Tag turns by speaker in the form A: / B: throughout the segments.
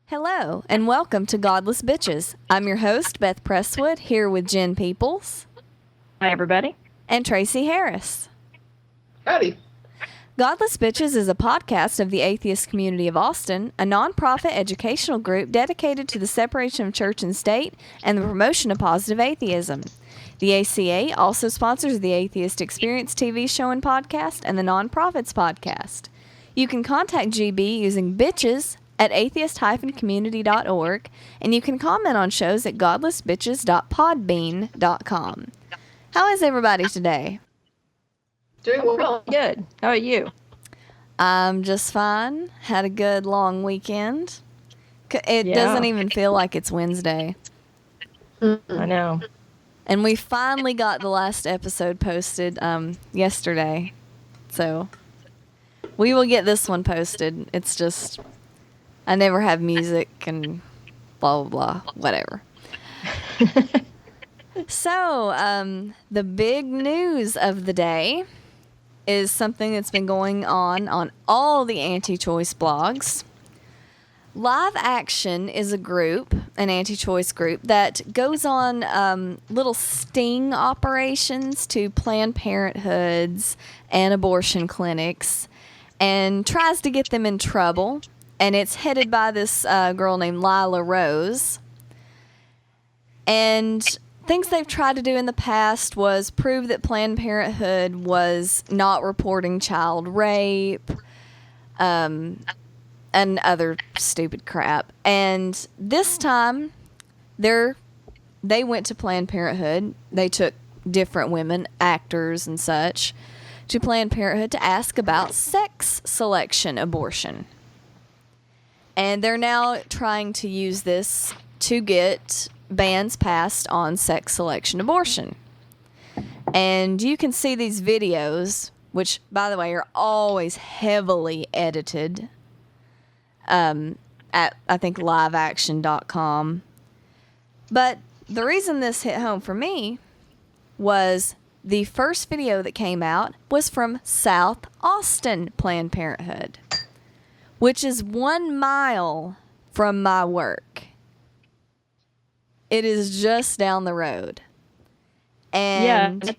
A: Hello, and welcome to Godless Bitches. I'm your host, Beth Presswood, here with Jen Peeples.
B: Hi, everybody.
A: And Tracie Harris.
C: Howdy.
A: Godless Bitches is a podcast of the Atheist Community of Austin, a nonprofit educational group dedicated to the separation of church and state and the promotion of positive atheism. The ACA also sponsors the Atheist Experience TV show and podcast and the Nonprofits podcast. You can contact GB using bitches at atheist-community.org, and you can comment on shows at godlessbitches.podbean.com. How is everybody today?
C: Doing well.
B: Good. How are you?
A: I'm just fine. Had a good long weekend. It doesn't even feel like it's Wednesday.
B: I know.
A: And we finally got the last episode posted yesterday. So we will get this one posted. It's just, I never have music and blah, blah, blah, whatever. So, the big news of the day is something that's been going on all the anti-choice blogs. Live Action is a group, an anti-choice group, that goes on little sting operations to Planned Parenthoods and abortion clinics and tries to get them in trouble. And it's headed by this girl named Lila Rose. And things they've tried to do in the past was prove that Planned Parenthood was not reporting child rape, and other stupid crap. And this time, they went to Planned Parenthood. They took different women, actors and such, to Planned Parenthood to ask about sex selection abortion. And they're now trying to use this to get bans passed on sex selection abortion. And you can see these videos, which, by the way, are always heavily edited, at, I think, liveaction.com. But the reason this hit home for me was the first video that came out was from South Austin Planned Parenthood, which is 1 mile from my work. It is just down the road. And
B: yeah.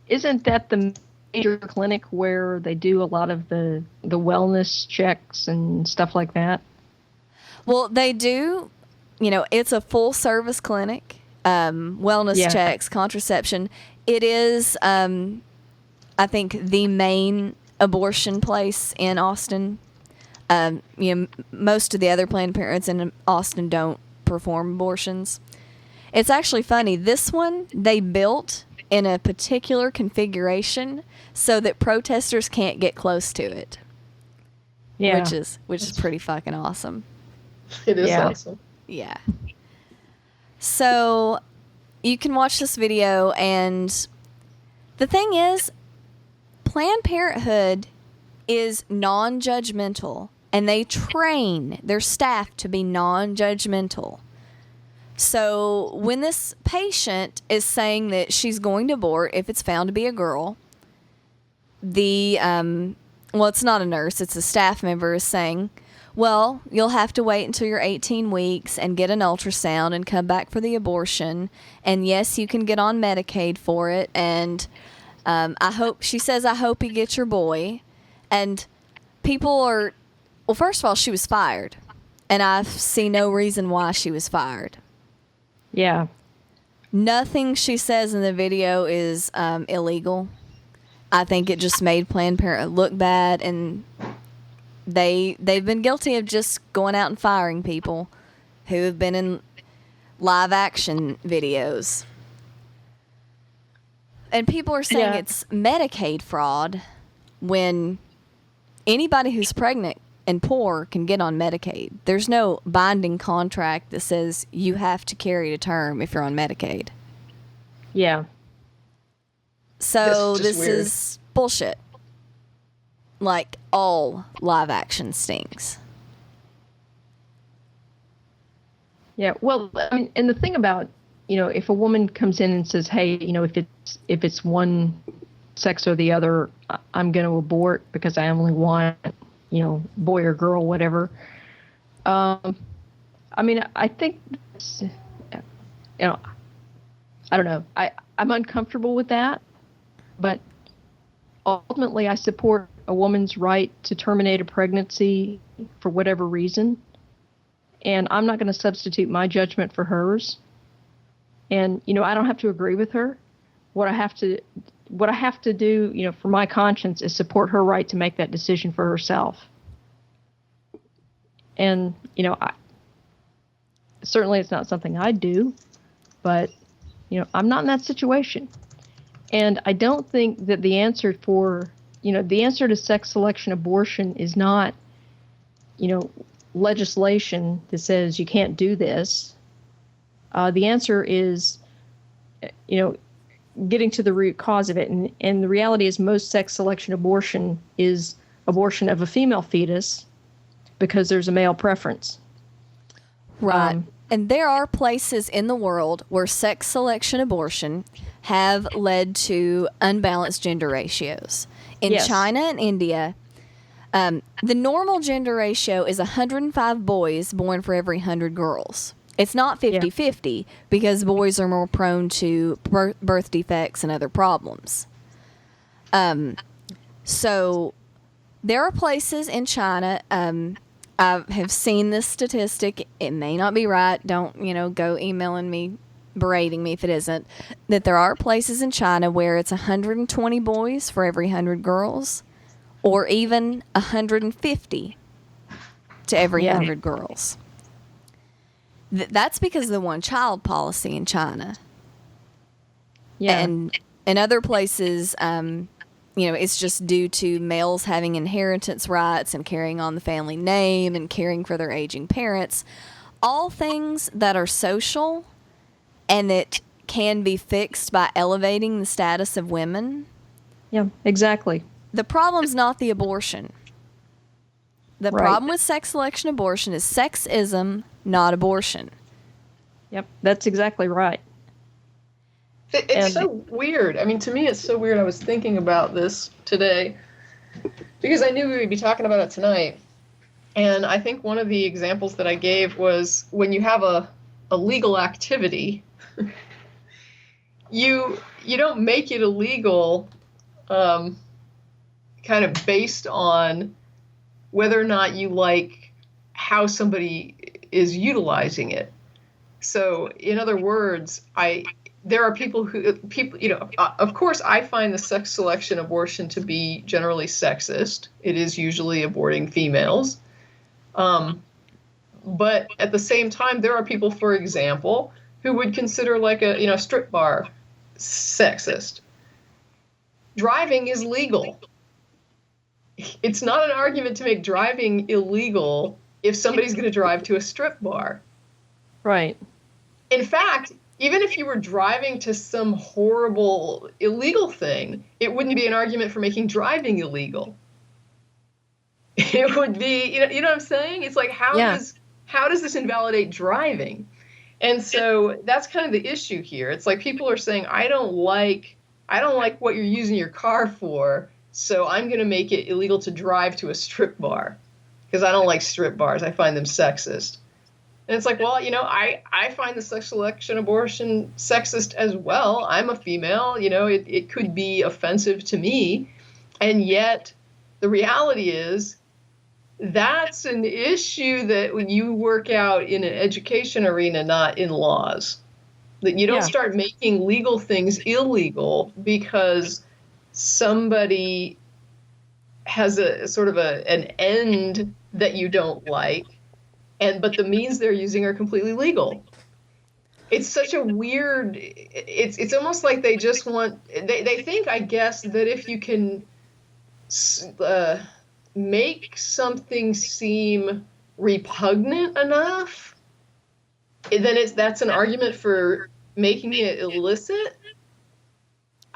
B: Isn't that the major clinic where they do a lot of the wellness checks and stuff like that?
A: Well, they do. You know, it's a full service clinic. Wellness checks, contraception. It is, I think, the main abortion place in Austin. Most of the other Planned Parenthood in Austin don't perform abortions. It's actually funny. This one they built in a particular configuration so that protesters can't get close to it.
B: Yeah,
A: which is pretty fucking awesome.
C: It is awesome.
A: Yeah. So you can watch this video, and the thing is, Planned Parenthood is non-judgmental. And they train their staff to be non-judgmental. So when this patient is saying that she's going to abort if it's found to be a girl, it's not a nurse, it's a staff member, is saying, well, you'll have to wait until you're 18 weeks and get an ultrasound and come back for the abortion. And yes, you can get on Medicaid for it. And I hope you get your boy. And people are... Well, first of all, she was fired, and I see no reason why she was fired.
B: Yeah.
A: Nothing she says in the video is illegal. I think it just made Planned Parenthood look bad, and they've been guilty of just going out and firing people who have been in live action videos. And people are saying it's Medicaid fraud when anybody who's pregnant and poor can get on Medicaid. There's no binding contract that says you have to carry to term if you're on Medicaid.
B: Yeah.
A: So this is bullshit. Like all live action stings.
B: Yeah. Well, I mean, and the thing about, if a woman comes in and says, hey, if it's one sex or the other, I'm going to abort because I only want, boy or girl, whatever. I mean, I think, I don't know. I'm uncomfortable with that, but ultimately I support a woman's right to terminate a pregnancy for whatever reason. And I'm not going to substitute my judgment for hers. And, I don't have to agree with her. What I have to do, for my conscience is support her right to make that decision for herself. And, certainly it's not something I'd do, but, I'm not in that situation. And I don't think that the answer to sex selection abortion is not, legislation that says you can't do this. The answer is, getting to the root cause of it. And the reality is most sex selection abortion is abortion of a female fetus because there's a male preference.
A: Right. And there are places in the world where sex selection abortion have led to unbalanced gender ratios. In
B: Yes.
A: China and India, the normal gender ratio is 105 boys born for every 100 girls. It's not 50-50 because boys are more prone to birth defects and other problems. So there are places in China, I have seen this statistic. It may not be right. Don't, go emailing me, berating me if it isn't. That there are places in China where it's 120 boys for every 100 girls, or even 150 to every 100 girls. That's because of the one-child policy in China.
B: Yeah.
A: And in other places, it's just due to males having inheritance rights and carrying on the family name and caring for their aging parents. All things that are social and that can be fixed by elevating the status of women.
B: Yeah, exactly.
A: The problem's not the abortion. The problem with sex selection abortion is sexism, not abortion.
B: Yep, that's exactly right.
C: It's so weird. I mean, to me, it's so weird. I was thinking about this today because I knew we would be talking about it tonight. And I think one of the examples that I gave was when you have a legal activity, you don't make it illegal kind of based on whether or not you like how somebody is utilizing it. So, in other words, there are people, of course, I find the sex selection abortion to be generally sexist. It is usually aborting females. But at the same time, there are people, for example, who would consider like a strip bar sexist. Driving is legal. It's not an argument to make driving illegal if somebody's going to drive to a strip bar.
B: Right.
C: In fact, even if you were driving to some horrible illegal thing, it wouldn't be an argument for making driving illegal. It would be, you know what I'm saying? It's like, how does this invalidate driving? And so that's kind of the issue here. It's like people are saying, I don't like what you're using your car for, so I'm going to make it illegal to drive to a strip bar because I don't like strip bars. I find them sexist. And it's like, well, I find the sex selection abortion sexist as well. I'm a female, it could be offensive to me. And yet the reality is that's an issue that when you work out in an education arena, not in laws, that you don't start making legal things illegal because somebody has a sort of an end that you don't like. But the means they're using are completely legal. It's such a weird, it's almost like they just want, they think, I guess, that if you can make something seem repugnant enough, then that's an argument for making it illicit.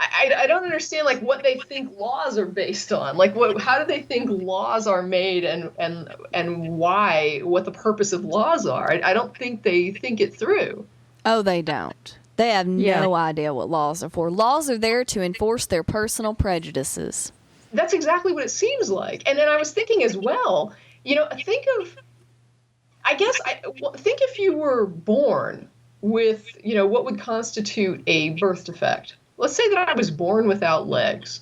C: I don't understand what they think laws are based on. How do they think laws are made and why, what the purpose of laws are? I don't think they think it through.
A: Oh, they don't. They have no idea what laws are for. Laws are there to enforce their personal prejudices.
C: That's exactly what it seems like. And then I was thinking as well, I guess think if you were born with, what would constitute a birth defect. Let's say that I was born without legs.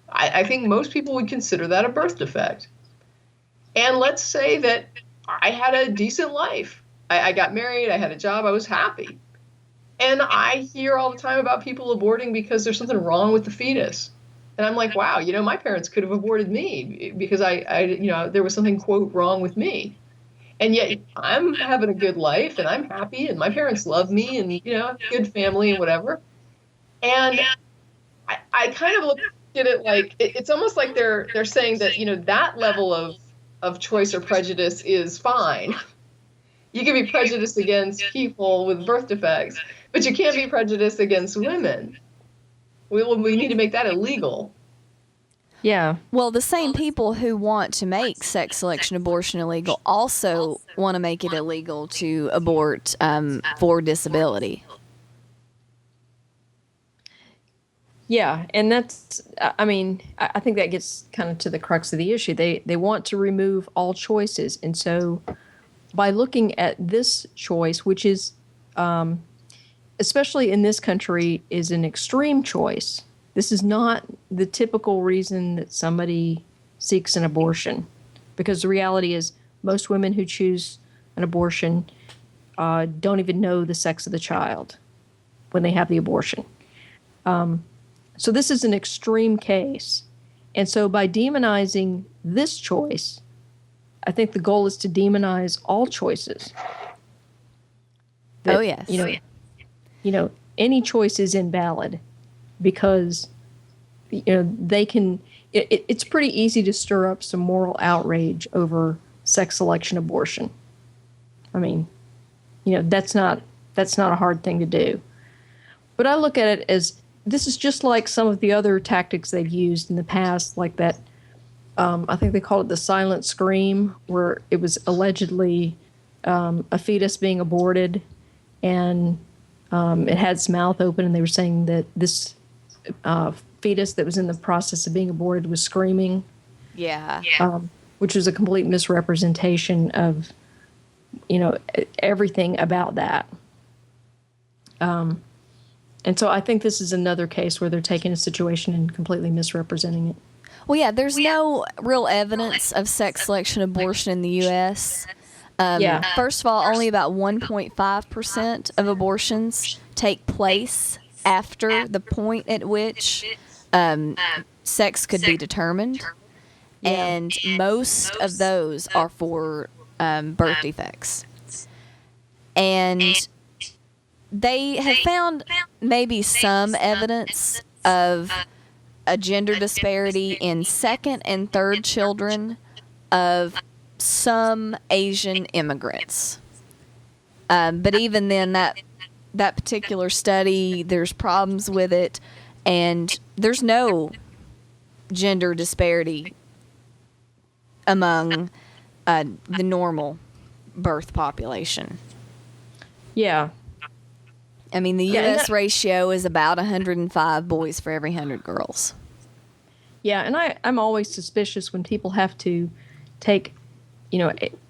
C: I think most people would consider that a birth defect. And let's say that I had a decent life. I got married, I had a job, I was happy. And I hear all the time about people aborting because there's something wrong with the fetus. And I'm like, wow, my parents could have aborted me because there was something, quote, wrong with me. And yet I'm having a good life and I'm happy and my parents love me and, good family and whatever. And I kind of look at it like, it's almost like they're saying that, that level of choice or prejudice is fine. You can be prejudiced against people with birth defects, but you can't be prejudiced against women. We need to make that illegal.
B: Yeah.
A: Well, the same people who want to make sex selection abortion illegal also want to make it illegal to abort for disability.
B: Yeah, and that's, I think that gets kind of to the crux of the issue. They want to remove all choices. And so by looking at this choice, which is, especially in this country, is an extreme choice. This is not the typical reason that somebody seeks an abortion. Because the reality is most women who choose an abortion don't even know the sex of the child when they have the abortion. So this is an extreme case. And so by demonizing this choice, I think the goal is to demonize all choices.
A: Oh, yes.
B: Any choice is invalid because, they can, it's pretty easy to stir up some moral outrage over sex selection abortion. That's not a hard thing to do. But I look at it as, this is just like some of the other tactics they've used in the past, like that, I think they call it the silent scream, where it was allegedly a fetus being aborted, and it had its mouth open, and they were saying that this fetus that was in the process of being aborted was screaming.
A: Yeah.
B: Which was a complete misrepresentation of, everything about that. And so I think this is another case where they're taking a situation and completely misrepresenting it.
A: Well, yeah, there's no real evidence of sex selection abortion in the U.S. First of all, only about 1.5% of abortions take place after the point at which sex could be determined. Yeah. And most of those are for birth defects. And they have found maybe some evidence of a gender disparity in second and third children of some Asian immigrants. But even then, that particular study, there's problems with it, and there's no gender disparity among the normal birth population.
B: Yeah.
A: The U.S. ratio is about 105 boys for every 100 girls.
B: Yeah, and I'm always suspicious when people have to take,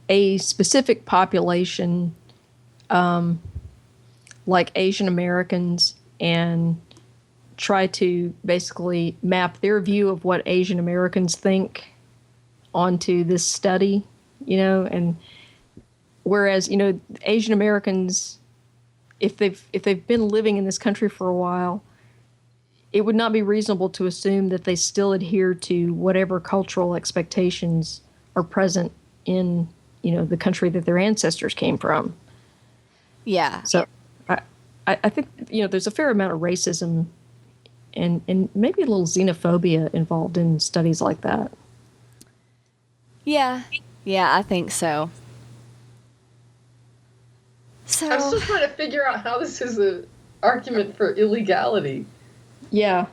B: a specific population, like Asian Americans, and try to basically map their view of what Asian Americans think onto this study, and whereas, Asian Americans, if they've been living in this country for a while, it would not be reasonable to assume that they still adhere to whatever cultural expectations are present in, the country that their ancestors came from.
A: Yeah.
B: So I think, there's a fair amount of racism and maybe a little xenophobia involved in studies like that.
A: Yeah. Yeah, I think so. So
C: I'm still trying to figure out how this is an argument for illegality.
B: Yeah.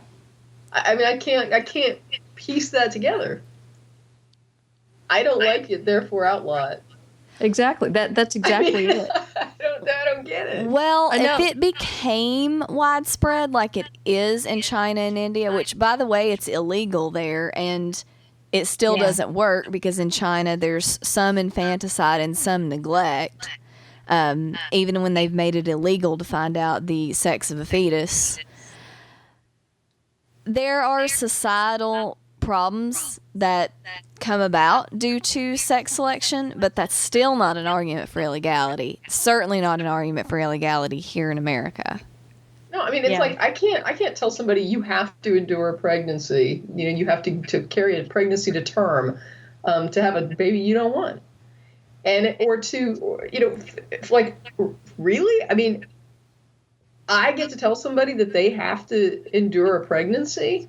C: I can't piece that together. I don't like it, therefore outlaw it.
B: Exactly. That's exactly it.
C: I don't get it.
A: Well, if it became widespread like it is in China and India, which, by the way, it's illegal there, and it still doesn't work because in China there's some infanticide and some neglect. Even when they've made it illegal to find out the sex of a fetus. There are societal problems that come about due to sex selection, but that's still not an argument for illegality. Certainly not an argument for illegality here in America.
C: No, I mean, it's like I can't tell somebody you have to endure a pregnancy. You know, you have to carry a pregnancy to term to have a baby you don't want. And, or to, you know, like, really? I mean, I get to tell somebody that they have to endure a pregnancy?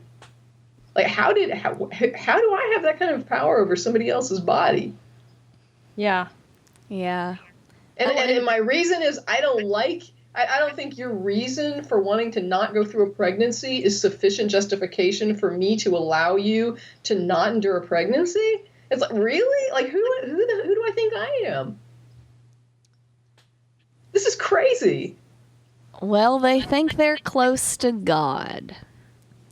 C: Like, how do I have that kind of power over somebody else's body?
B: Yeah.
A: Yeah.
C: And my reason is I don't think your reason for wanting to not go through a pregnancy is sufficient justification for me to allow you to not endure a pregnancy. It's like, really? Like, who do I think I am? This is crazy.
A: Well, they think they're close to God.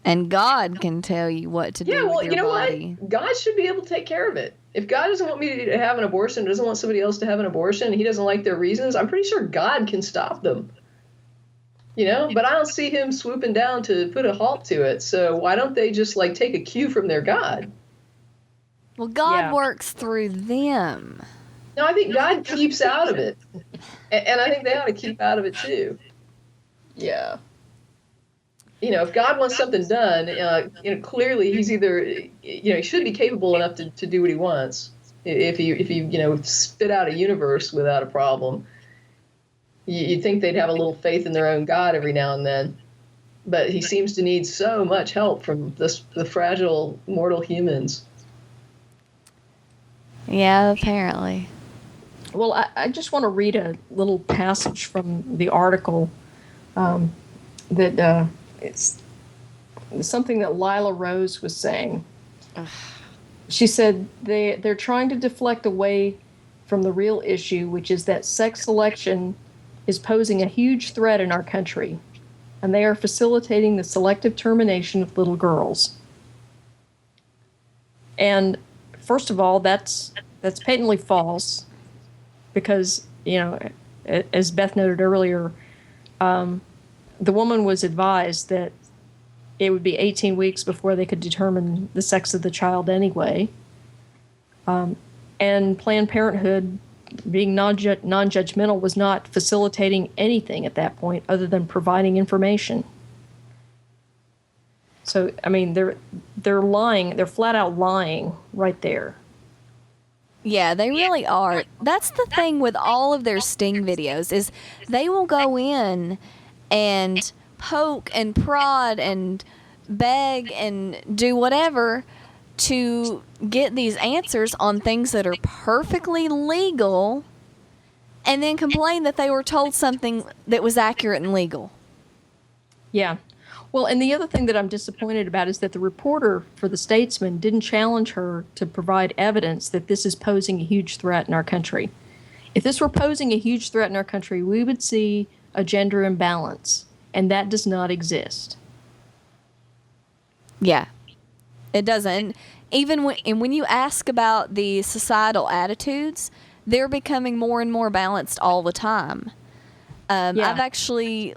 A: And God can tell you what to do with your body. Yeah, well, you know what?
C: God should be able to take care of it. If God doesn't want me to have an abortion, doesn't want somebody else to have an abortion, and he doesn't like their reasons, I'm pretty sure God can stop them. You know? But I don't see him swooping down to put a halt to it. So why don't they just, like, take a cue from their God?
A: Well, God works through them.
C: No, I think God keeps out of it. And I think they ought to keep out of it, too. Yeah. You know, if God wants something done, you know, clearly he's either, you know, he should be capable enough to do what he wants. If he, you know, spit out a universe without a problem, you'd think they'd have a little faith in their own God every now and then. But he seems to need so much help from the fragile mortal humans.
A: Yeah, apparently.
B: Well, I just want to read a little passage from the article that it's something that Lila Rose was saying. Ugh. She said they're trying to deflect away from the real issue, which is that sex selection is posing a huge threat in our country, and they are facilitating the selective termination of little girls. And first of all, that's patently false, because, you know, as Beth noted earlier, the woman was advised that it would be 18 weeks before they could determine the sex of the child anyway. And Planned Parenthood, being non-judgmental, was not facilitating anything at that point other than providing information. So, I mean, they're lying. They're flat out lying right there.
A: Yeah, they really are. That's the thing with all of their sting videos, is they will go in and poke and prod and beg and do whatever to get these answers on things that are perfectly legal, and then complain that they were told something that was accurate and legal.
B: Yeah. Well, and the other thing that I'm disappointed about is that the reporter for the Statesman didn't challenge her to provide evidence that this is posing a huge threat in our country. If this were posing a huge threat in our country, we would see a gender imbalance, and that does not exist.
A: Yeah, it doesn't. Even when you ask about the societal attitudes, they're becoming more and more balanced all the time. I've actually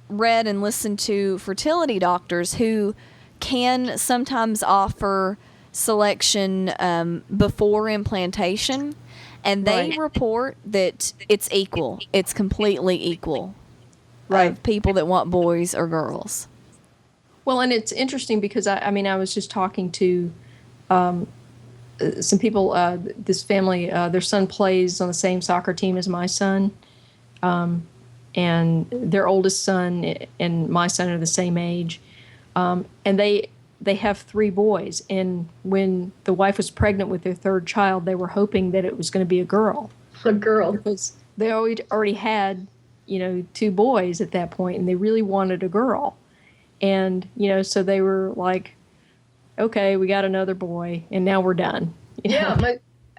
A: read and listened to fertility doctors who can sometimes offer selection before implantation, and they report that it's equal. It's completely equal.
B: Right.
A: Of people that want boys or girls.
B: Well, and it's interesting because I was just talking to some people. This family, their son plays on the same soccer team as my son, and their oldest son and my son are the same age, and they have 3 boys. And when the wife was pregnant with their 3rd child, they were hoping that it was going to be a girl.
C: A girl,
B: because they already had, 2 boys at that point, and they really wanted a girl. And, so they were like, okay, we got another boy, and now we're done.
C: Yeah,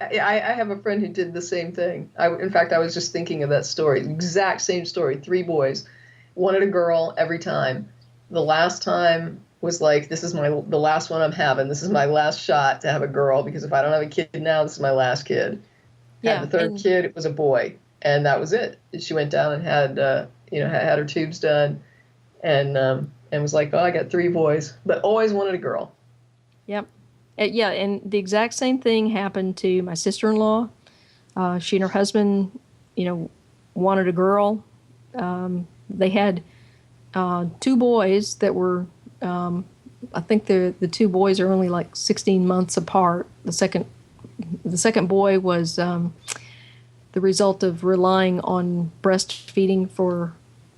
C: I have a friend who did the same thing. In fact, I was just thinking of that story. Exact same story. 3 boys. Wanted a girl every time. The last time was like, this is the last one I'm having. This is my last shot to have a girl, because if I don't have a kid now, this is my last kid.
B: Yeah,
C: Had the third kid, it was a boy, and that was it. She went down and had had her tubes done, and was like, oh, I got 3 boys, but always wanted a girl.
B: Yep. Yeah, and the exact same thing happened to my sister-in-law. She and her husband, wanted a girl. They had 2 boys that were, I think the 2 boys are only like 16 months apart. The second boy was the result of relying on breastfeeding for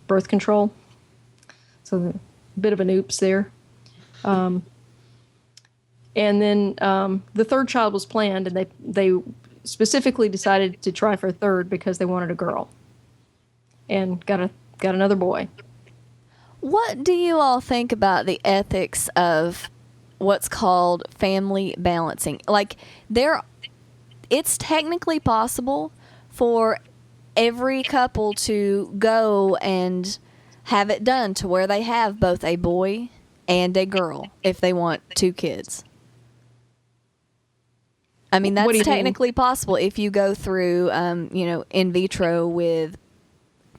B: birth control. So a bit of an oops there. And then the third child was planned, and they specifically decided to try for a third because they wanted a girl, and got another boy.
A: What do you all think about the ethics of what's called family balancing? Like, it's technically possible for every couple to go and have it done to where they have both a boy and a girl if they want 2 kids. I mean, that's technically possible if you go through, in vitro with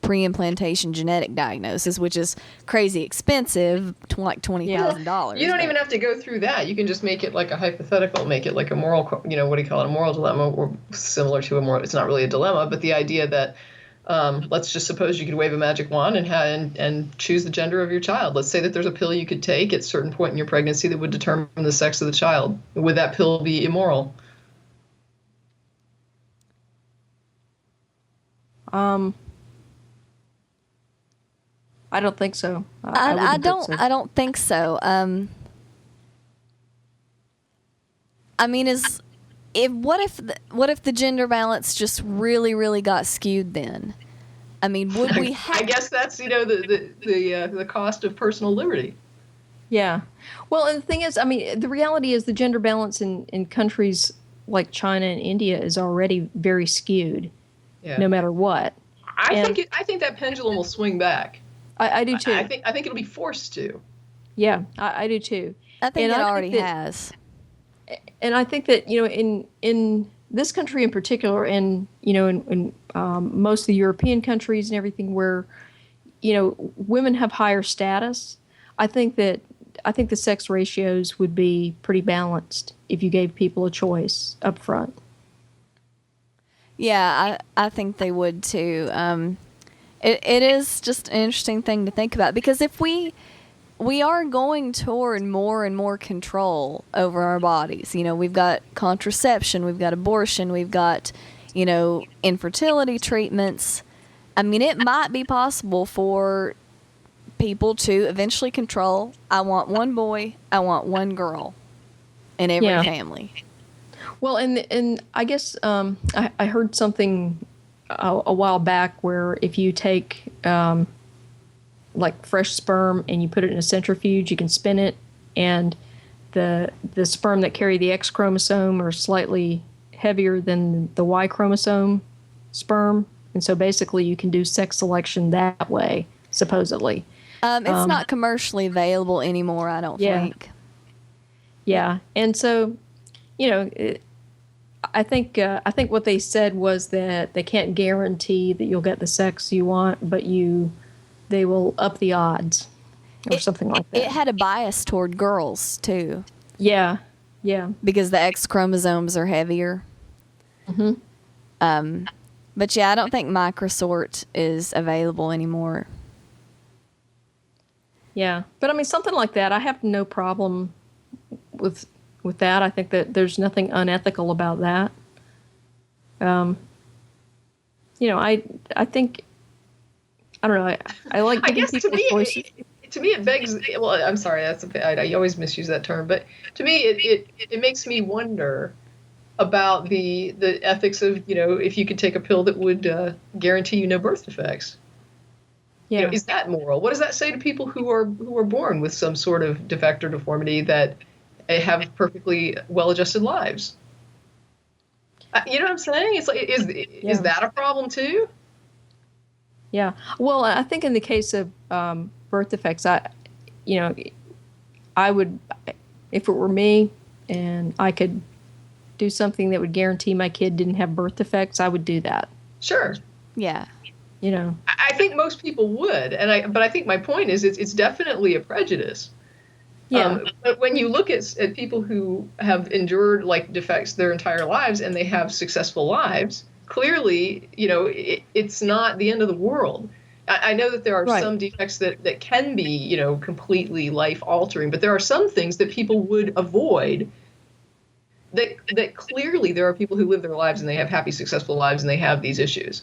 A: pre-implantation genetic diagnosis, which is crazy expensive, like $20,000.
C: You don't even have to go through that. You can just make it like a hypothetical, make it like a moral, what do you call it, a moral dilemma, or similar to a moral. It's not really a dilemma, but the idea that let's just suppose you could wave a magic wand and choose the gender of your child. Let's say that there's a pill you could take at a certain point in your pregnancy that would determine the sex of the child. Would that pill be immoral?
B: I don't think so.
A: I don't think so. I mean, what if the gender balance just really, really got skewed then? I mean, would we
C: I guess that's, the cost of personal liberty.
B: Yeah. Well, and the thing is, I mean, the reality is the gender balance in countries like China and India is already very skewed, no matter what.
C: I think that pendulum will swing back.
B: I do too.
C: I think it'll be forced to.
B: Yeah, I do too.
A: I think it already has.
B: And I think that, in this country in particular, and, in most of the European countries and everything where, women have higher status, I think the sex ratios would be pretty balanced if you gave people a choice up front.
A: Yeah, I think they would too. It is just an interesting thing to think about, because if we are going toward more and more control over our bodies. We've got contraception, we've got abortion, we've got, infertility treatments. I mean, it might be possible for people to eventually control, I want 1 boy, I want 1 girl in every family.
B: Well, and I guess I heard something a while back where if you take like fresh sperm and you put it in a centrifuge, you can spin it, and the sperm that carry the X chromosome are slightly heavier than the Y chromosome sperm, and so basically you can do sex selection that way, supposedly.
A: It's not commercially available anymore, I don't think.
B: Yeah, and so, I think what they said was that they can't guarantee that you'll get the sex you want, but they will up the odds, or something like that.
A: It had a bias toward girls too.
B: Yeah.
A: Because the X chromosomes are heavier.
B: Mm-hmm.
A: But yeah, I don't think microsort is available anymore.
B: Yeah, but I mean, something like that, I have no problem with that. I think that there's nothing unethical about that. I think, I don't know, I like giving people choices.
C: To me, it begs. Well, I'm sorry. I always misuse that term, but to me, it makes me wonder about the ethics of, if you could take a pill that would guarantee you no birth defects.
B: Yeah.
C: Is that moral? What does that say to people who are born with some sort of defect or deformity that have perfectly well-adjusted lives? You know what I'm saying? It's like, is that a problem too?
B: Yeah. Well, I think in the case of birth defects, I I would, if it were me and I could do something that would guarantee my kid didn't have birth defects, I would do that.
C: Sure.
A: Yeah.
B: You know,
C: I think most people would, but I think my point is it's definitely a prejudice.
B: yeah,
C: But when you look at people who have endured like defects their entire lives and they have successful lives, clearly, it's not the end of the world. I know that there are
B: Right.
C: some defects that can be, completely life altering, but there are some things that people would avoid. That clearly there are people who live their lives and they have happy, successful lives and they have these issues.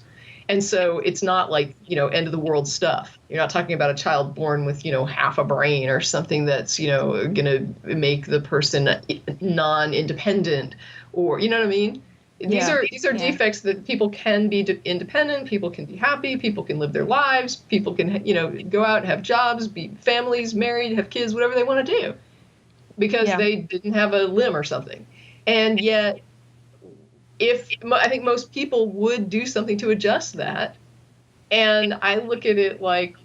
C: And so it's not like, end of the world stuff. You're not talking about a child born with, half a brain or something that's, going to make the person non-independent or, you know what I mean?
B: Yeah.
C: These are defects that people can be independent, people can be happy, people can live their lives, people can, go out, have jobs, be families, married, have kids, whatever they want to do because they didn't have a limb or something. And yet, I think most people would do something to adjust that. And I look at it like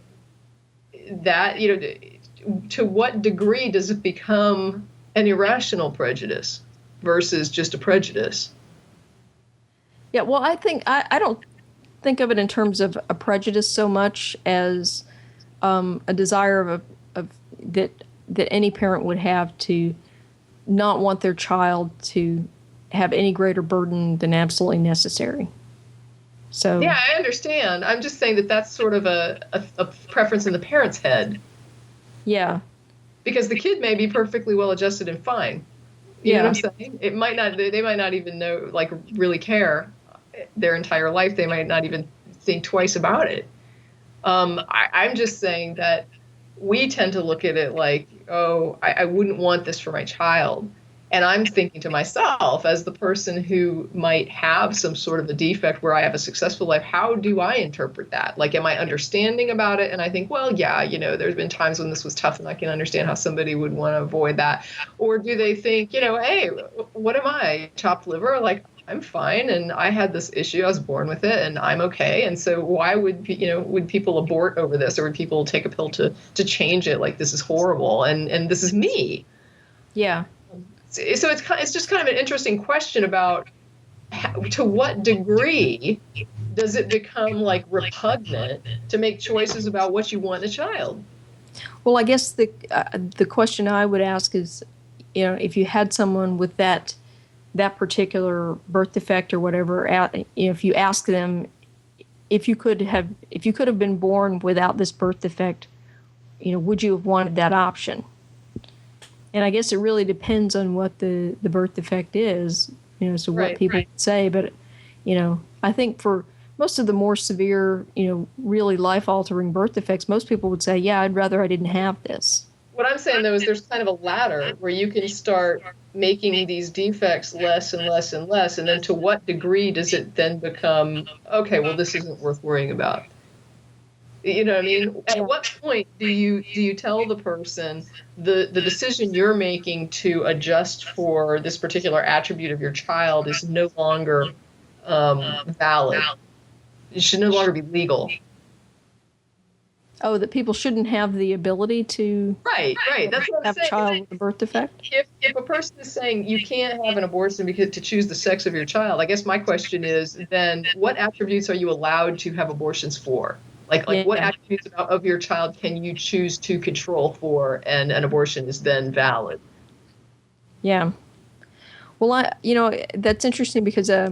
C: that, to what degree does it become an irrational prejudice versus just a prejudice?
B: Yeah, well, I don't think of it in terms of a prejudice so much as a desire of that any parent would have to not want their child to have any greater burden than absolutely necessary. So
C: yeah, I understand. I'm just saying that that's sort of a preference in the parent's head.
B: Yeah.
C: Because the kid may be perfectly well adjusted and fine. You know what I'm saying? It might not. They might not even know, like, really care their entire life. They might not even think twice about it. I'm just saying that we tend to look at it like, oh, I wouldn't want this for my child. And I'm thinking to myself, as the person who might have some sort of a defect where I have a successful life, how do I interpret that? Like, am I understanding about it? And I think, well, yeah, there's been times when this was tough and I can understand how somebody would want to avoid that. Or do they think, hey, what am I, chopped liver? Like, I'm fine. And I had this issue. I was born with it and I'm okay. And so why would people abort over this? Or would people take a pill to change it? Like, this is horrible. And this is me.
B: Yeah.
C: So it's just kind of an interesting question about to what degree does it become like repugnant to make choices about what you want in a child?
B: Well, I guess the question I would ask is, if you had someone with that particular birth defect or whatever, if you ask them if you could have been born without this birth defect, would you have wanted that option? And I guess it really depends on what the birth defect is, so what people would say. But, I think for most of the more severe, really life-altering birth defects, most people would say, yeah, I'd rather I didn't have this.
C: What I'm saying, though, is there's kind of a ladder where you can start making these defects less and less and less. And then to what degree does it then become, okay, well, this isn't worth worrying about? You know what I mean? At what point do you tell the person the decision you're making to adjust for this particular attribute of your child is no longer valid? It should no longer be legal.
B: Oh, that people shouldn't have the ability to
C: right. That's what I'm
B: have
C: saying.
B: a child with a birth defect?
C: If a person is saying you can't have an abortion because to choose the sex of your child, I guess my question is then what attributes are you allowed to have abortions for? Like what attributes of your child can you choose to control for, and an abortion is then valid?
B: Yeah. Well, that's interesting because I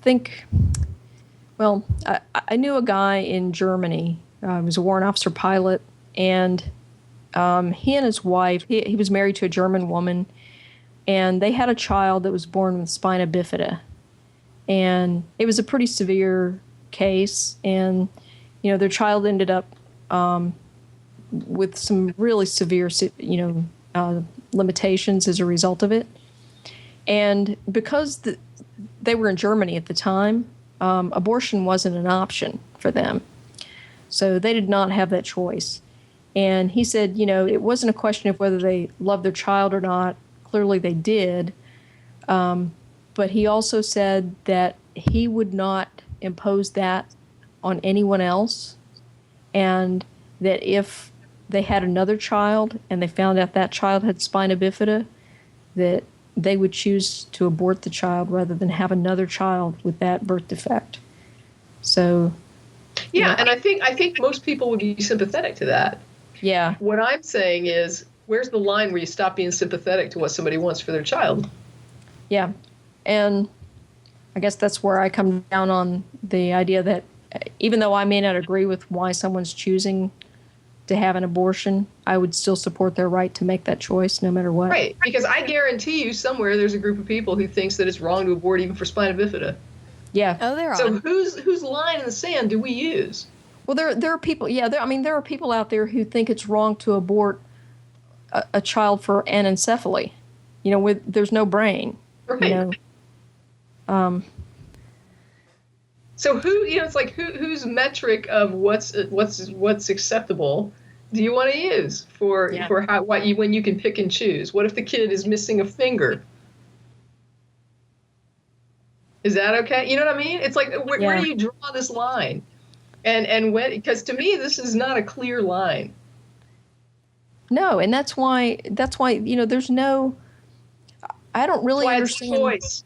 B: think, well, I knew a guy in Germany. He was a warrant officer pilot, and he and his wife, he was married to a German woman, and they had a child that was born with spina bifida. And it was a pretty severe case, and their child ended up with some really severe limitations as a result of it. And because they were in Germany at the time, abortion wasn't an option for them, so they did not have that choice. And he said, it wasn't a question of whether they loved their child or not. Clearly they did, but he also said that he would not impose that on anyone else, and that if they had another child and they found out that child had spina bifida, that they would choose to abort the child rather than have another child with that birth defect. So,
C: yeah, and I think most people would be sympathetic to that.
B: Yeah.
C: What I'm saying is, where's the line where you stop being sympathetic to what somebody wants for their child?
B: Yeah. And I guess that's where I come down on the idea that even though I may not agree with why someone's choosing to have an abortion, I would still support their right to make that choice no matter what.
C: Right, because I guarantee you somewhere there's a group of people who thinks that it's wrong to abort even for spina bifida.
B: Yeah.
A: Oh, there are.
C: So whose line in the sand do we use?
B: Well, there are people. Yeah, there are people out there who think it's wrong to abort a child for anencephaly. There's no brain.
C: Right. So it's like whose metric of what's acceptable do you want to use for when you can pick and choose? What if the kid is missing a finger? Is that okay? You know what I mean? It's like where do you draw this line? And when, because to me this is not a clear line.
B: No, and that's why there's no. I don't really understand.
C: Choice.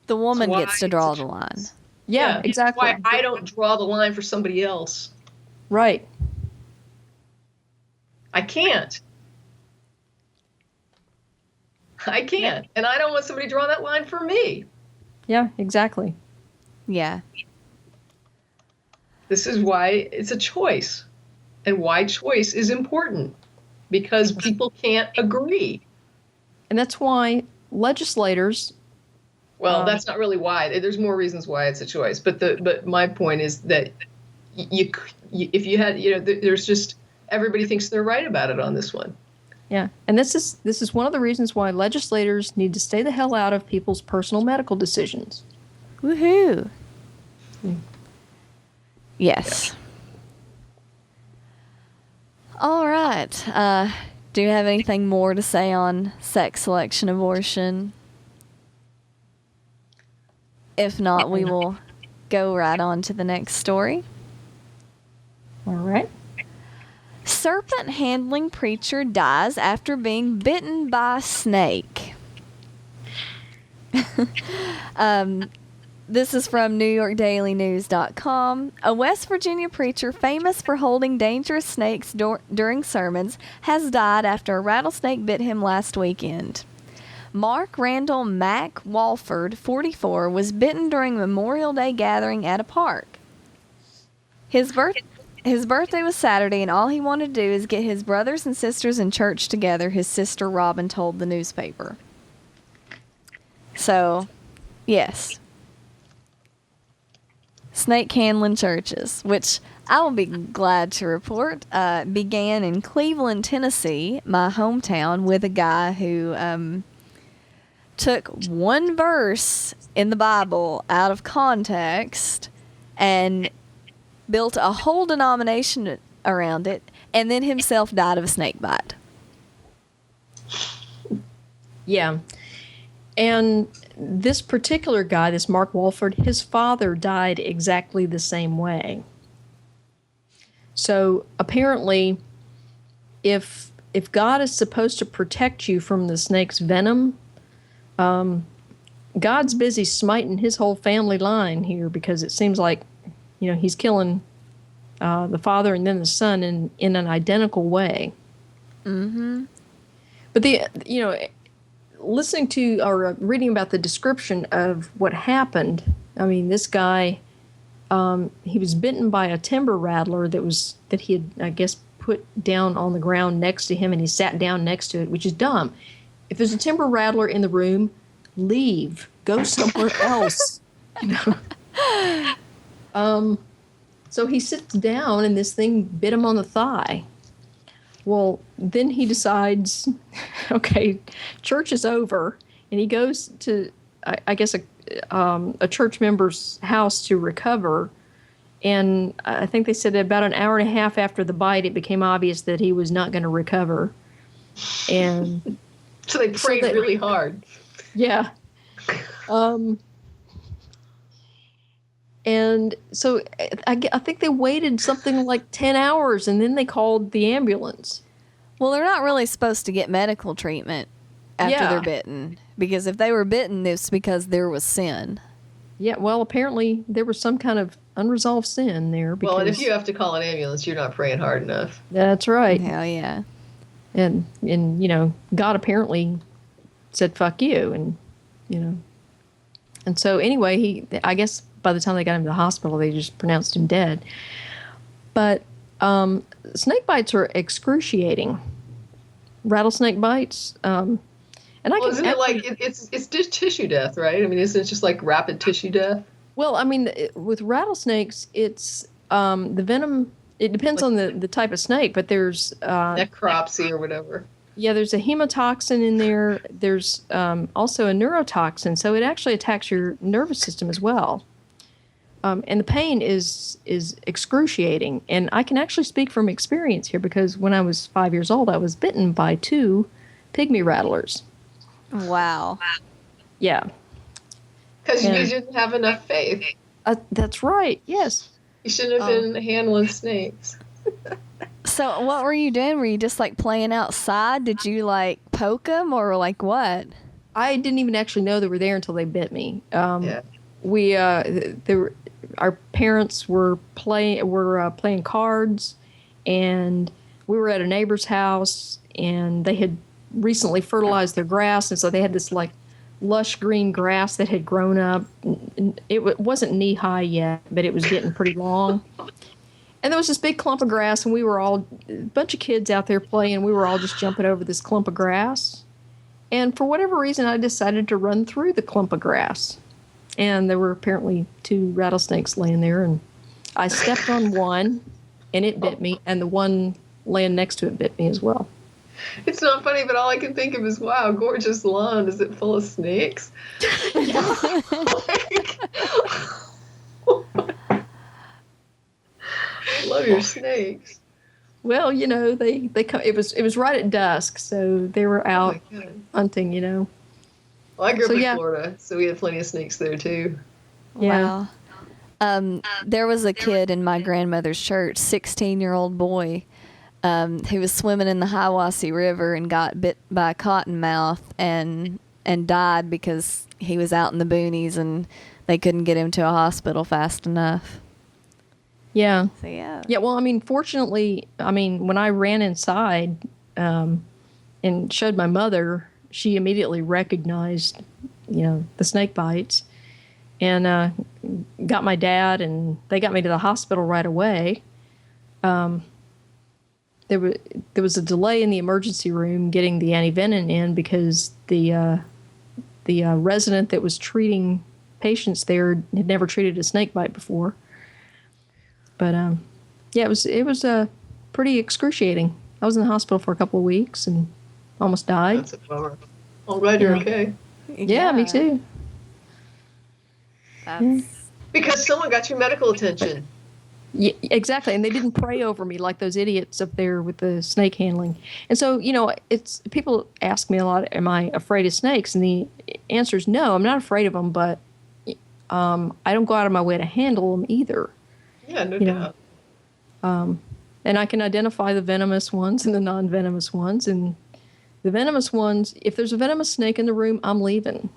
A: The woman gets to draw the line.
B: Yeah, exactly.
C: That's why I don't draw the line for somebody else.
B: Right.
C: I can't. And I don't want somebody drawing that line for me.
B: Yeah, exactly.
A: Yeah.
C: This is why it's a choice, and why choice is important, because people can't agree.
B: And that's why legislators.
C: Well, that's not really why. There's more reasons why it's a choice. But my point is that if you had, there's just, everybody thinks they're right about it on this one.
B: Yeah, and this is one of the reasons why legislators need to stay the hell out of people's personal medical decisions.
A: Woohoo! Yes. All right. Do you have anything more to say on sex selection abortion? If not, we will go right on to the next story.
B: All right.
A: Serpent handling preacher dies after being bitten by a snake. This is from NewYorkDailyNews.com. A West Virginia preacher famous for holding dangerous snakes during sermons has died after a rattlesnake bit him last weekend. Mark Randall Mack Walford, 44, was bitten during a Memorial Day gathering at a park. His birthday was Saturday, and all he wanted to do is get his brothers and sisters in church together, his sister Robin told the newspaper. So, yes. Snake handling churches, which I will be glad to report, began in Cleveland, Tennessee, my hometown, with a guy who took one verse in the Bible out of context and built a whole denomination around it, and then himself died of a snake bite.
B: Yeah. And this particular guy, this Mark Walford, his father died exactly the same way. So apparently, if God is supposed to protect you from the snake's venom, God's busy smiting his whole family line here, because it seems like, he's killing the father and then the son in an identical way. Mm-hmm. But listening to or reading about the description of what happened, I mean, this guy, he was bitten by a timber rattler that he had, I guess, put down on the ground next to him, and he sat down next to it, which is dumb. If there's a timber rattler in the room, leave. Go somewhere else. So he sits down, and this thing bit him on the thigh. Well, then he decides, okay, church is over, and he goes to, I guess, a church member's house to recover. And I think they said that about an hour and a half after the bite, it became obvious that he was not going to recover. And
C: so they prayed really hard.
B: Yeah. And so I think they waited something like 10 hours, and then they called the ambulance.
A: Well, they're not really supposed to get medical treatment after they're bitten, because if they were bitten, it's because there was sin.
B: Yeah, well, apparently there was some kind of unresolved sin there. Because,
C: well, and if you have to call an ambulance, you're not praying hard enough.
B: That's right.
A: Hell yeah.
B: And you know, God apparently said, fuck you, and, you know. And so anyway, I guess by the time they got him to the hospital, they just pronounced him dead. But snake bites are excruciating. Rattlesnake bites. And I
C: isn't it like it's tissue death, right? I mean, isn't it just like rapid tissue death?
B: Well, I mean, with rattlesnakes, it's the venom. It depends on the type of snake, but there's
C: necropsy or whatever.
B: Yeah, there's a hemotoxin in there. There's also a neurotoxin, so it actually attacks your nervous system as well. And the pain is excruciating. And I can actually speak from experience here, because when I was 5 years old, I was bitten by 2 pygmy rattlers.
A: Wow.
B: Yeah.
C: Because you didn't have enough faith.
B: That's right. Yes.
C: You shouldn't have been handling snakes.
A: So what were you doing? Were you just like playing outside? Did you like poke them or like what?
B: I didn't even actually know they were there until they bit me.
C: Yeah.
B: Our parents were playing cards, and we were at a neighbor's house, and they had recently fertilized their grass, and so they had this like lush green grass that had grown up. It wasn't knee high yet, but it was getting pretty long. And there was this big clump of grass, and we were all a bunch of kids out there playing. We were all just jumping over this clump of grass. And for whatever reason, I decided to run through the clump of grass. And there were apparently 2 rattlesnakes laying there, and I stepped on one, and it bit me, and the one laying next to it bit me as well.
C: It's not funny, but all I can think of is, wow, gorgeous lawn. Is it full of snakes? Love your snakes.
B: Well, you know, they come. It was right at dusk, so they were out hunting. You know.
C: Well, I grew up in Florida, so we had plenty of snakes there too.
A: Yeah. Wow. There was a kid in my grandmother's church, 16-year-old boy, who was swimming in the Hiwassee River and got bit by a cottonmouth and died because he was out in the boonies and they couldn't get him to a hospital fast enough.
B: Yeah.
A: So, yeah.
B: Yeah, well, I mean, fortunately, when I ran inside and showed my mother, she immediately recognized, the snake bites, and got my dad, and they got me to the hospital right away. There was a delay in the emergency room getting the antivenin in because the resident that was treating patients there had never treated a snake bite before. But it was pretty excruciating. I was in the hospital for a couple of weeks and almost died.
C: That's a bummer. I'm glad you're okay.
B: Yeah, me too.
C: Because someone got your medical attention.
B: Yeah, exactly. And they didn't pray over me like those idiots up there with the snake handling. And so, it's people ask me a lot, am I afraid of snakes? And the answer is no, I'm not afraid of them, but I don't go out of my way to handle them either.
C: Yeah, no doubt.
B: And I can identify the venomous ones and the non-venomous ones. And the venomous ones, if there's a venomous snake in the room, I'm leaving.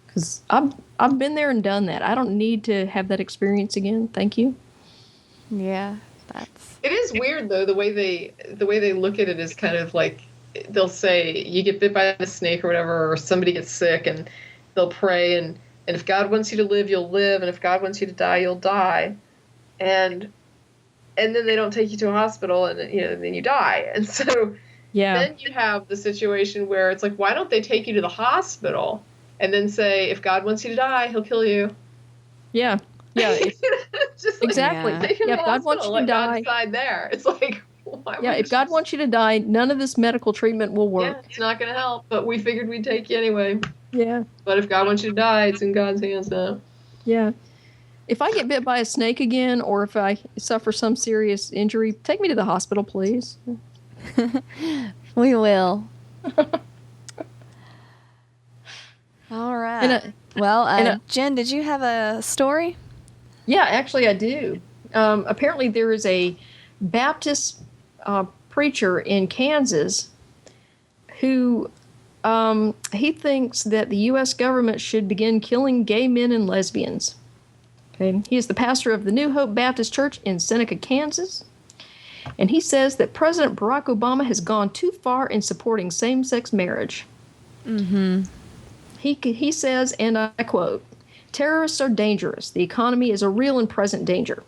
B: Because I've been there and done that. I don't need to have that experience again. Thank you.
A: Yeah,
C: It is weird though the way they look at it is kind of like they'll say you get bit by a snake or whatever, or somebody gets sick, and they'll pray and if God wants you to live, you'll live, and if God wants you to die, you'll die, and then they don't take you to a hospital, and then you die, and so then you have the situation where it's like, why don't they take you to the hospital and then say if God wants you to die, He'll kill you?
B: Yeah. Yeah,
C: just
B: exactly.
C: Yeah,
B: if God wants you to die,
C: God there. It's like, why?
B: Yeah, if God wants you to die, none of this medical treatment will work.
C: Yeah, it's not going to help. But we figured we'd take you anyway.
B: Yeah.
C: But if God wants you to die, it's in God's hands now.
B: Yeah. If I get bit by a snake again, or if I suffer some serious injury, take me to the hospital, please.
A: We will. All right. Jen, did you have a story?
B: Yeah, actually, I do. Apparently, there is a Baptist preacher in Kansas who he thinks that the U.S. government should begin killing gay men and lesbians. Okay, he is the pastor of the New Hope Baptist Church in Seneca, Kansas, and he says that President Barack Obama has gone too far in supporting same-sex marriage.
A: Mm-hmm.
B: He says, and I quote, "Terrorists are dangerous. The economy is a real and present danger."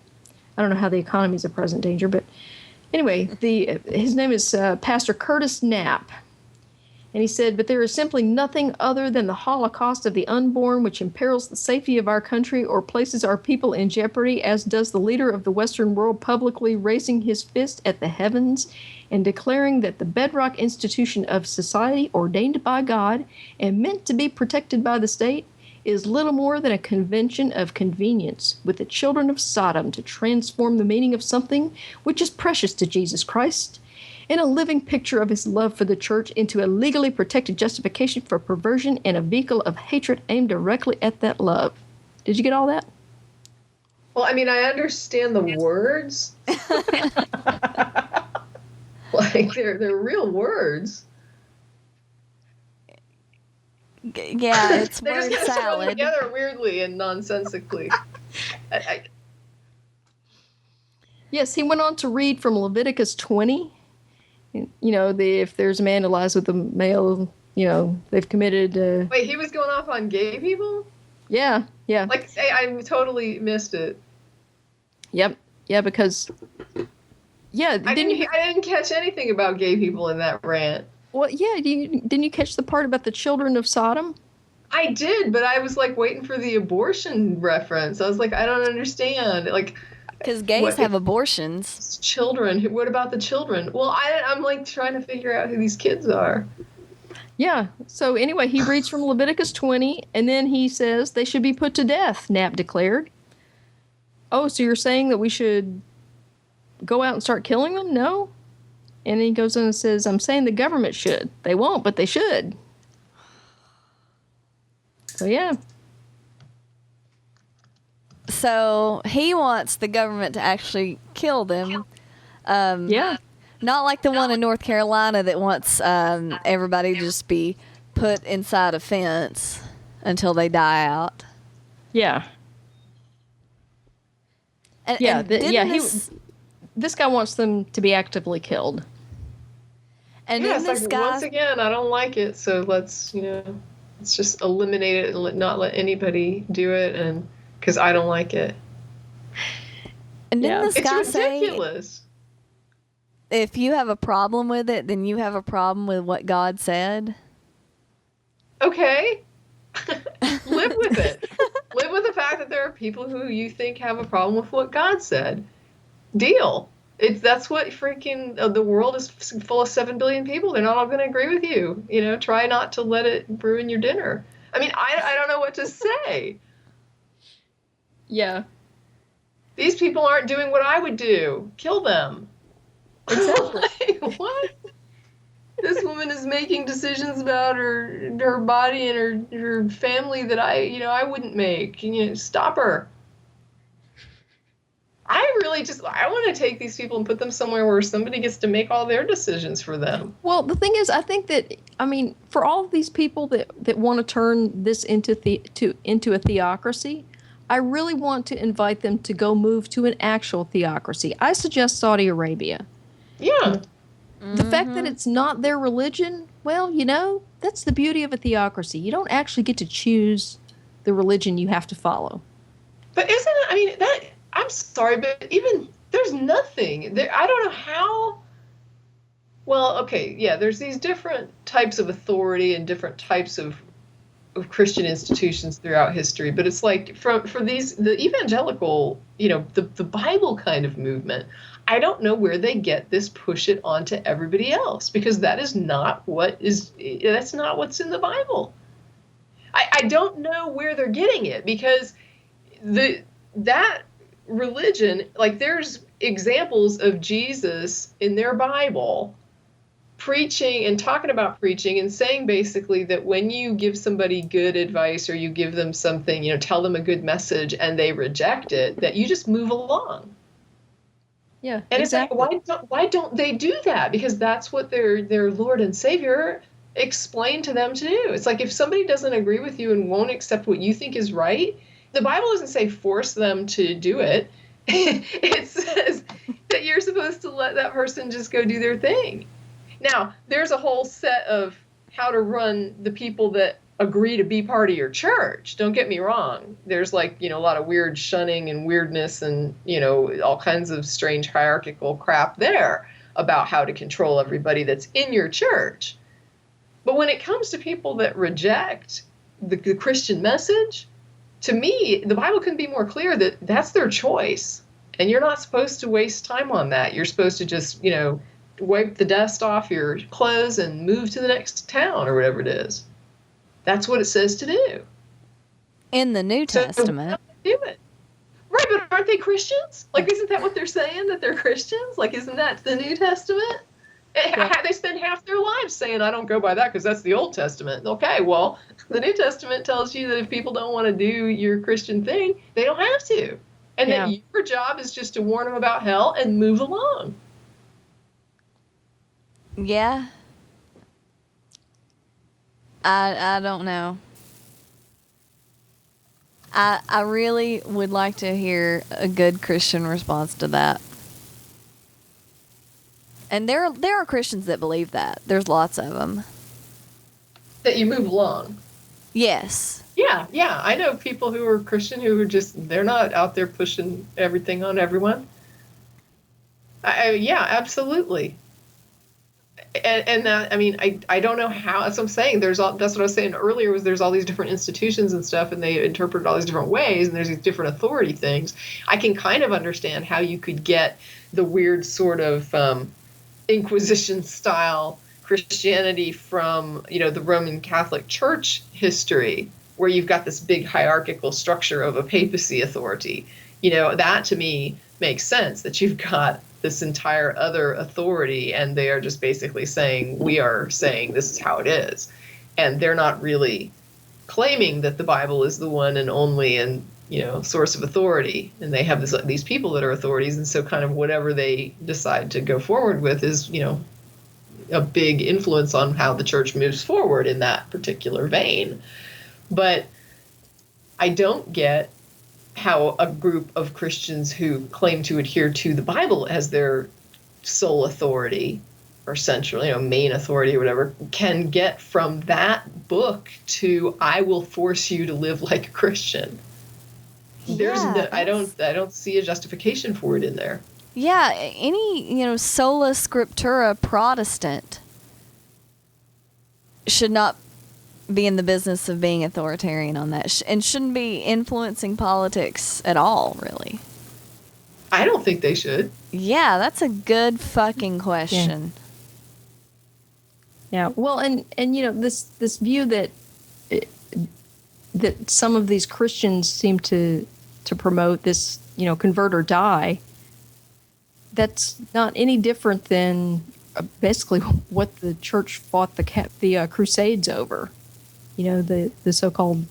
B: I don't know how the economy is a present danger, but anyway, his name is Pastor Curtis Knapp. And he said, "But there is simply nothing other than the Holocaust of the unborn which imperils the safety of our country or places our people in jeopardy, as does the leader of the Western world publicly raising his fist at the heavens and declaring that the bedrock institution of society ordained by God and meant to be protected by the state is little more than a convention of convenience with the children of Sodom to transform the meaning of something which is precious to Jesus Christ in a living picture of his love for the church into a legally protected justification for perversion and a vehicle of hatred aimed directly at that love." Did you get all that?
C: Well, I mean, I understand the words. Like, they're real words.
A: Yeah, it's
C: They're
A: word
C: just kind of thrown
A: salad.
C: together weirdly and nonsensically.
B: Yes, he went on to read from Leviticus 20. You know, if there's a man who lies with a male, you know, they've committed.
C: Wait, he was going off on gay people?
B: Yeah.
C: Like, I totally missed it.
B: Yep. Yeah, because. Yeah,
C: I didn't catch anything about gay people in that rant.
B: Well, yeah, didn't you catch the part about the children of Sodom?
C: I did, but I was like waiting for the abortion reference. I was like, I don't understand. Like,
A: Because gays have abortions.
C: Children. What about the children? Well, I'm like trying to figure out who these kids are.
B: Yeah. So anyway, he reads from Leviticus 20, and then he says they should be put to death, Knapp declared. "Oh, so you're saying that we should go out and start killing them?" "No." And he goes on and says, "I'm saying the government should. They won't, but they should." So yeah.
A: So he wants the government to actually kill them.
B: Yeah.
A: Not like the one in North Carolina that wants everybody to just be put inside a fence until they die out.
B: Yeah. This guy wants them to be actively killed.
A: And
C: yeah,
A: then this
C: like,
A: guy,
C: once again, I don't like it, so let's just eliminate it and not let anybody do it, and because I don't like it.
A: And didn't this guy
C: It's ridiculous.
A: Say, if you have a problem with it, then you have a problem with what God said?
C: Okay. Live with it. Live with the fact that there are people who you think have a problem with what God said. Deal. That's what freaking the world is full of 7 billion people. They're not all going to agree with you. You know, try not to let it ruin your dinner. I mean, I don't know what to say.
B: Yeah.
C: These people aren't doing what I would do. Kill them.
B: Exactly.
C: Like, what? This woman is making decisions about her body and her family that I wouldn't make. Stop her. I want to take these people and put them somewhere where somebody gets to make all their decisions for them.
B: Well, the thing is, I think that, for all of these people that want to turn this into a theocracy, I really want to invite them to go move to an actual theocracy. I suggest Saudi Arabia.
C: Yeah.
B: The fact that it's not their religion, well, that's the beauty of a theocracy. You don't actually get to choose the religion you have to follow.
C: But I'm sorry, but even there's nothing there. I don't know how. Well, okay, yeah, there's these different types of authority and different types of Christian institutions throughout history, but it's like for the evangelical, the Bible kind of movement, I don't know where they get this push it onto everybody else, because that's not what's in the Bible. I don't know where they're getting it, because that religion, like, there's examples of Jesus in their Bible, preaching and talking about preaching and saying basically that when you give somebody good advice or you give them something, tell them a good message and they reject it, that you just move along.
B: Yeah,
C: and
B: exactly.
C: It's like, why don't they do that? Because that's what their Lord and Savior explained to them to do. It's like, if somebody doesn't agree with you and won't accept what you think is right, the Bible doesn't say force them to do it. It says that you're supposed to let that person just go do their thing. Now, there's a whole set of how to run the people that agree to be part of your church. Don't get me wrong. There's a lot of weird shunning and weirdness and, all kinds of strange hierarchical crap there about how to control everybody that's in your church. But when it comes to people that reject the Christian message, to me, the Bible couldn't be more clear that that's their choice. And you're not supposed to waste time on that. You're supposed to just, wipe the dust off your clothes and move to the next town or whatever it is. That's what it says to do.
A: In the New Testament.
C: Do it. Right, but aren't they Christians? Isn't that what they're saying, that they're Christians? Isn't that the New Testament? Yeah. They spend half their lives saying, I don't go by that because that's the Old Testament. Okay, well, the New Testament tells you that if people don't want to do your Christian thing, they don't have to. And that your job is just to warn them about hell and move along.
A: Yeah. I don't know. I really would like to hear a good Christian response to that. And there are Christians that believe that. There's lots of them.
C: That you move along.
A: Yes.
C: Yeah. I know people who are Christian who are they're not out there pushing everything on everyone. Yeah, absolutely. And that, I don't know how. That's what I'm saying. That's what I was saying earlier. There's all these different institutions and stuff, and they interpret it all these different ways, and there's these different authority things. I can kind of understand how you could get the weird sort of Inquisition style Christianity from the Roman Catholic Church history, where you've got this big hierarchical structure of a papacy authority. That to me makes sense, that you've got this entire other authority, and they are just basically saying, we are saying this is how it is. And they're not really claiming that the Bible is the one and only and, source of authority. And they have these people that are authorities. And so kind of whatever they decide to go forward with is, a big influence on how the church moves forward in that particular vein. But I don't get how a group of Christians who claim to adhere to the Bible as their sole authority or central, main authority or whatever, can get from that book to, I will force you to live like a Christian. I don't see a justification for it in there.
A: Yeah, any, sola scriptura Protestant should not be in the business of being authoritarian on that and shouldn't be influencing politics at all, really.
C: I don't think they should.
A: Yeah, that's a good fucking question.
B: Yeah. Well, and this view that some of these Christians seem to promote, this, convert or die, that's not any different than basically what the church fought the Crusades over. The so-called,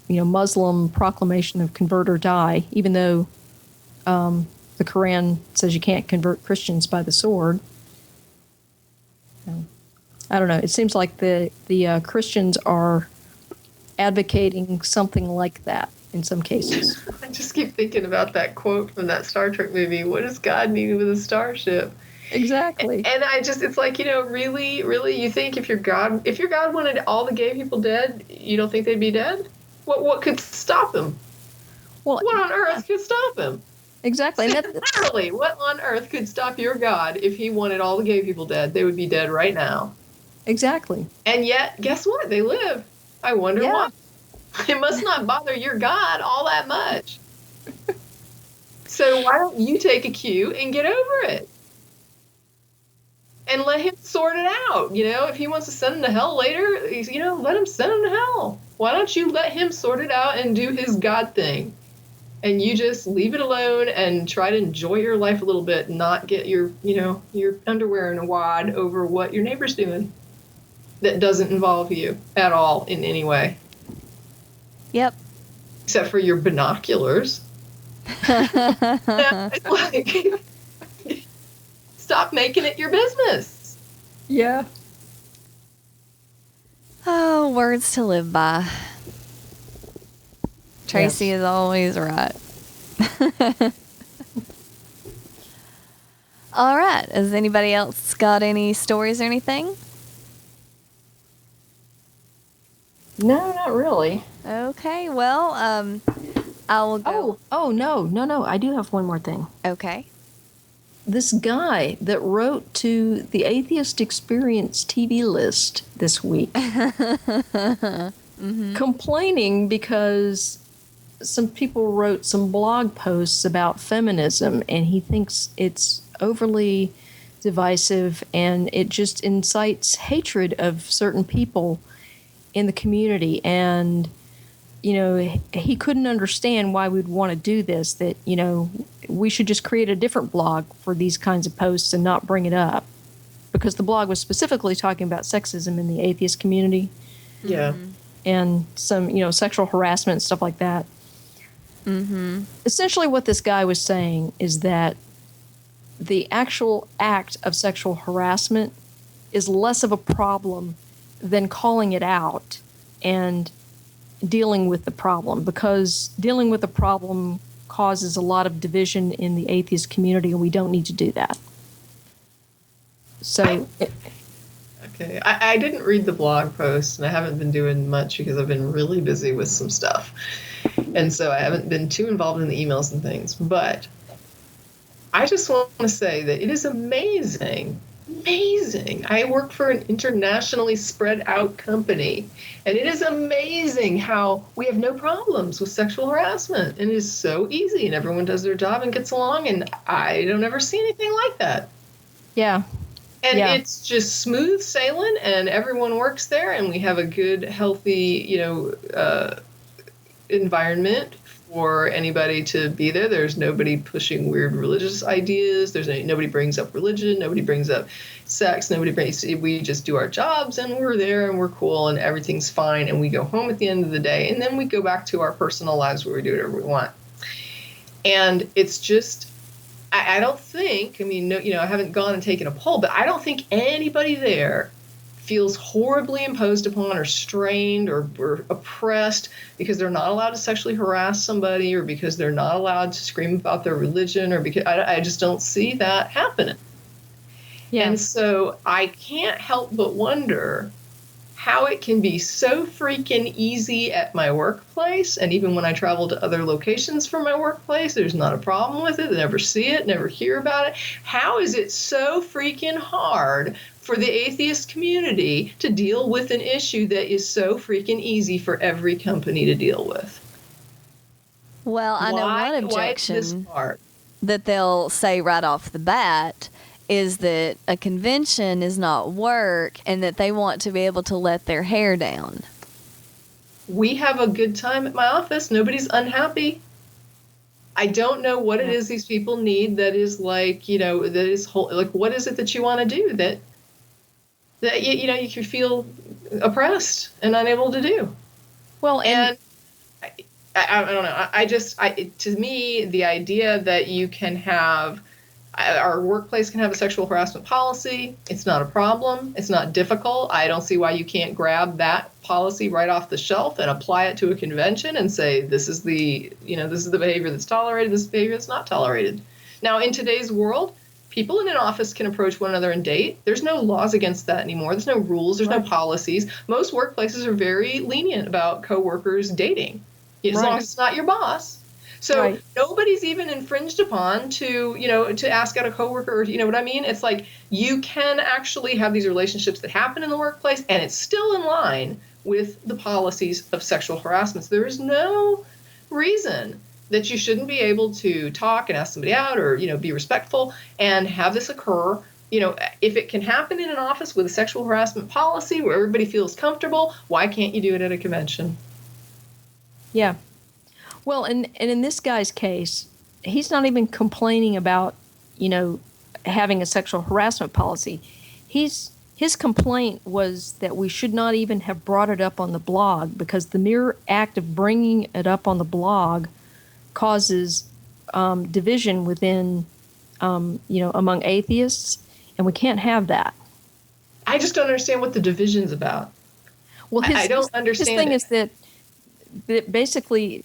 B: Muslim proclamation of convert or die, even though the Quran says you can't convert Christians by the sword. I don't know. It seems like the Christians are advocating something like that in some cases.
C: I just keep thinking about that quote from that Star Trek movie. What does God need with a starship?
B: Exactly.
C: And it's like, really, really, you think if your God wanted all the gay people dead, you don't think they'd be dead? What could stop them? Well, what on earth could stop him?
B: Exactly.
C: Literally, what on earth could stop your God if he wanted all the gay people dead? They would be dead right now.
B: Exactly.
C: And yet, guess what? They live. I wonder why. It must not bother your God all that much. So why don't you take a cue and get over it? And let him sort it out. If he wants to send him to hell later, let him send him to hell. Why don't you let him sort it out and do his God thing? and you just leave it alone and try to enjoy your life a little bit and not get your underwear in a wad over what your neighbor's doing that doesn't involve you at all in any way.
A: Yep.
C: Except for your binoculars. It's like, stop making it your business.
B: Yeah.
A: Oh, words to live by. Tracie is always right. All right. Has anybody else got any stories or anything?
B: No, not really.
A: Okay. Well, I will go.
B: No. I do have one more thing.
A: Okay.
B: This guy that wrote to the Atheist Experience TV list this week, complaining because some people wrote some blog posts about feminism, and he thinks it's overly divisive and it just incites hatred of certain people in the community. And he couldn't understand why we'd want to do this, that we should just create a different blog for these kinds of posts and not bring it up, because the blog was specifically talking about sexism in the atheist community.
C: Yeah.
B: And some sexual harassment and stuff like that. Essentially what this guy was saying is that the actual act of sexual harassment is less of a problem than calling it out and dealing with the problem, because dealing with the problem causes a lot of division in the atheist community, and we don't need to do that. So
C: Okay, I didn't read the blog post, and I haven't been doing much because I've been really busy with some stuff. And so I haven't been too involved in the emails and things. But I just want to say that it is amazing. I work for an internationally spread out company, and it is amazing how we have no problems with sexual harassment. And it is so easy, and everyone does their job and gets along, and I don't ever see anything like that.
B: Yeah.
C: And it's just smooth sailing, and everyone works there, and we have a good, healthy, environment for anybody to be there. There's nobody pushing weird religious ideas. Nobody brings up religion. Nobody brings up sex. We just do our jobs, and we're there, and we're cool, and everything's fine, and we go home at the end of the day, and then we go back to our personal lives where we do whatever we want. And it's just, I don't think, I haven't gone and taken a poll, but I don't think anybody there feels horribly imposed upon or strained or oppressed because they're not allowed to sexually harass somebody, or because they're not allowed to scream about their religion, or because I just don't see that happening. Yeah. And so I can't help but wonder how it can be so freaking easy at my workplace. And even when I travel to other locations for my workplace, there's not a problem with it. I never see it, never hear about it. How is it so freaking hard for the atheist community to deal with an issue that is so freaking easy for every company to deal with?
A: Well, I know one objection that they'll say right off the bat is that a convention is not work, and that they want to be able to let their hair down.
C: We have a good time at my office. Nobody's unhappy. I don't know what it is these people need that is like, that is like, what is it that you want to do that you can feel oppressed and unable to do? Well, and I don't know. To me, the idea that you can have, our workplace can have a sexual harassment policy. It's not a problem. It's not difficult. I don't see why you can't grab that policy right off the shelf and apply it to a convention and say, this is the behavior that's tolerated, this is the behavior that's not tolerated. Now, in today's world, people in an office can approach one another and date. There's no laws against that anymore. There's no rules. There's no policies. Most workplaces are very lenient about coworkers dating, as long as it's not your boss. So nobody's even infringed upon to ask out a coworker, you know what I mean? It's like you can actually have these relationships that happen in the workplace, and it's still in line with the policies of sexual harassment. So there is no reason that you shouldn't be able to talk and ask somebody out, or, be respectful and have this occur. If it can happen in an office with a sexual harassment policy where everybody feels comfortable, why can't you do it at a convention?
B: Yeah. Well, and in this guy's case, he's not even complaining about, having a sexual harassment policy. His complaint was that we should not even have brought it up on the blog, because the mere act of bringing it up on the blog causes division within, among atheists, and we can't have that.
C: I just don't understand what the division's about.
B: Well,
C: I don't understand.
B: His thing is that basically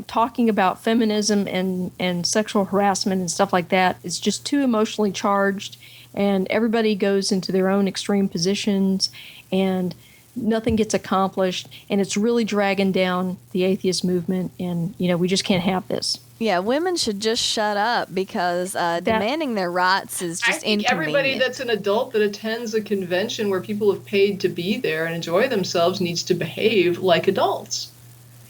B: talking about feminism and sexual harassment and stuff like that is just too emotionally charged, and everybody goes into their own extreme positions, and nothing gets accomplished, and it's really dragging down the atheist movement, and we just can't have this.
A: Yeah, women should just shut up, because demanding their rights is just inconvenient.
C: Everybody that's an adult that attends a convention where people have paid to be there and enjoy themselves needs to behave like adults.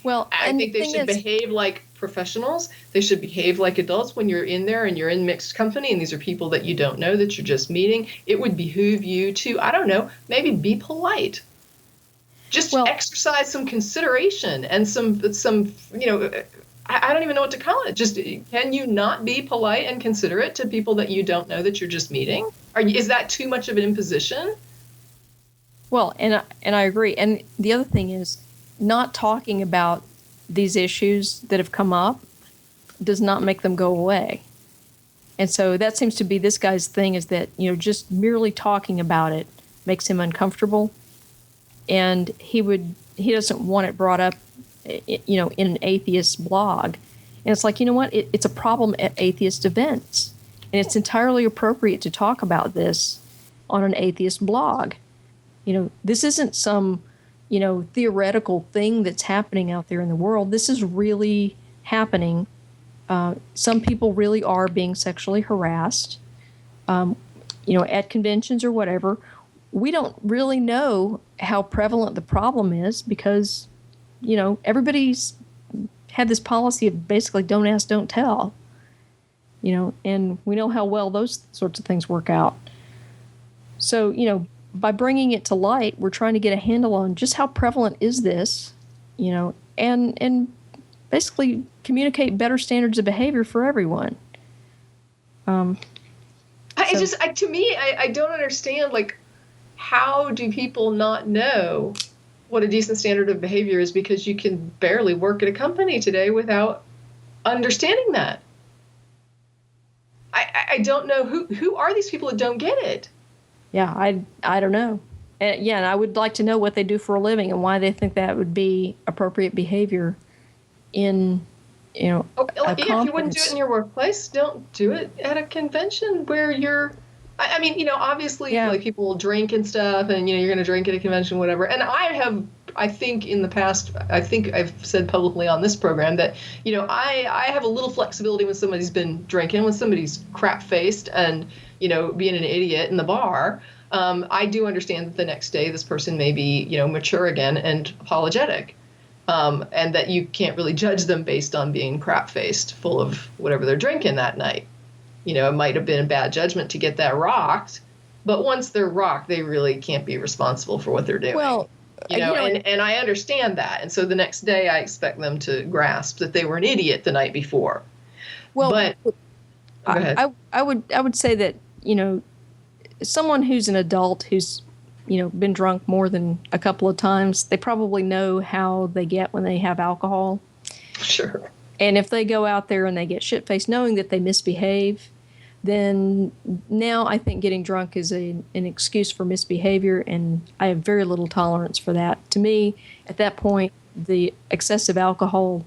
B: Well,
C: I think they should behave like professionals. They should behave like adults when you're in there and you're in mixed company and these are people that you don't know that you're just meeting. It would behoove you to, I don't know, maybe be polite. Just exercise some consideration and some I don't even know what to call it. Just, can you not be polite and considerate to people that you don't know that you're just meeting? Is that too much of an imposition?
B: Well, and I agree. And the other thing is, not talking about these issues that have come up does not make them go away. And so that seems to be this guy's thing, is that, just merely talking about it makes him uncomfortable. And he doesn't want it brought up, in an atheist blog. And it's like, it's a problem at atheist events. And it's entirely appropriate to talk about this on an atheist blog. This isn't some, theoretical thing that's happening out there in the world. This is really happening. Some people really are being sexually harassed, at conventions or whatever. We don't really know how prevalent the problem is, because, everybody's had this policy of basically don't ask, don't tell, and we know how well those sorts of things work out. So, by bringing it to light, we're trying to get a handle on just how prevalent is this, and basically communicate better standards of behavior for everyone.
C: To me, I don't understand, how do people not know what a decent standard of behavior is, because you can barely work at a company today without understanding that. I don't know who are these people that don't get it.
B: Yeah, I don't know. And I would like to know what they do for a living and why they think that would be appropriate behavior in, a
C: if you wouldn't do it in your workplace, don't do it at a convention where you're, obviously, people will drink and stuff, and, you're going to drink at a convention, whatever. And I think in the past, I've said publicly on this program that, I have a little flexibility when somebody's been drinking, when somebody's crap-faced and, being an idiot in the bar. I do understand that the next day this person may be, mature again and apologetic. And that you can't really judge them based on being crap-faced, full of whatever they're drinking that night. It might have been a bad judgment to get that rocked, but once they're rocked, they really can't be responsible for what they're doing.
B: Well,
C: and I understand that. And so the next day I expect them to grasp that they were an idiot the night before.
B: Well,
C: but go ahead.
B: I would say that, someone who's an adult who's, been drunk more than a couple of times, they probably know how they get when they have alcohol.
C: Sure.
B: And if they go out there and they get shit-faced knowing that they misbehave, then now I think getting drunk is an excuse for misbehavior, and I have very little tolerance for that. To me, at that point, the excessive alcohol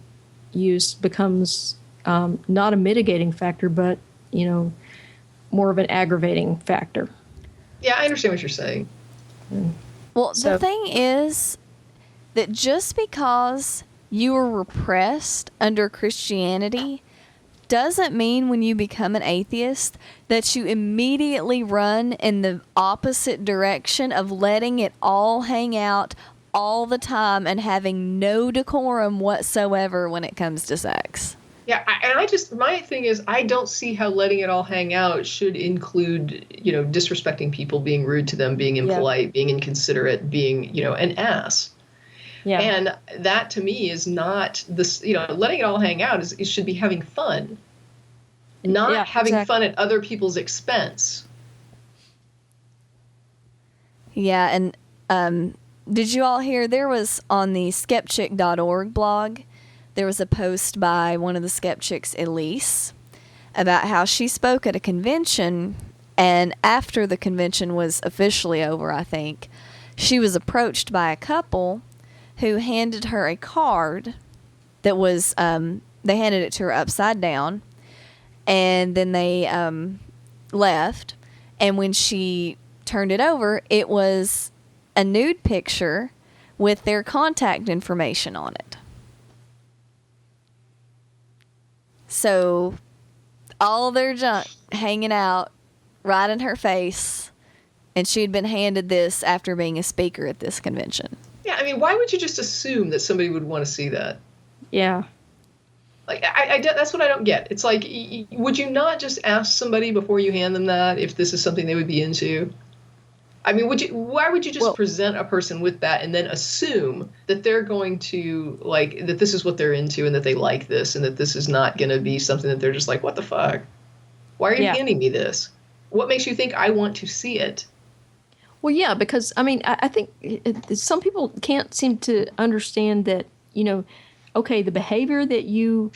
B: use becomes not a mitigating factor, but, more of an aggravating factor.
C: Yeah, I understand what you're saying.
A: Well, the thing is that just because you were repressed under Christianity doesn't mean when you become an atheist that you immediately run in the opposite direction of letting it all hang out all the time and having no decorum whatsoever when it comes to sex.
C: Yeah, my thing is, I don't see how letting it all hang out should include, disrespecting people, being rude to them, being impolite, being inconsiderate, being, an ass.
B: Yeah.
C: And that to me is not this, letting it all hang out it should be having fun, not having fun at other people's expense.
A: Yeah, and did you all hear there was on the skepchick.org blog, there was a post by one of the skeptics, Elise, about how she spoke at a convention, and after the convention was officially over, I think, she was approached by a couple who handed her a card that was, they handed it to her upside down, and then they left, and when she turned it over, it was a nude picture with their contact information on it. So all their junk hanging out right in her face, and she'd been handed this after being a speaker at this convention.
C: Yeah, I mean, why would you just assume that somebody would want to see that?
B: Yeah.
C: Like, that's what I don't get. It's like, would you not just ask somebody before you hand them that if this is something they would be into? I mean, why would you just present a person with that and then assume that they're going to, like, that this is what they're into and that they like this and that this is not going to be something that they're just like, what the fuck? Why are you handing me this? What makes you think I want to see it?
B: Well, yeah, because, I mean, I think some people can't seem to understand that, okay, the behavior that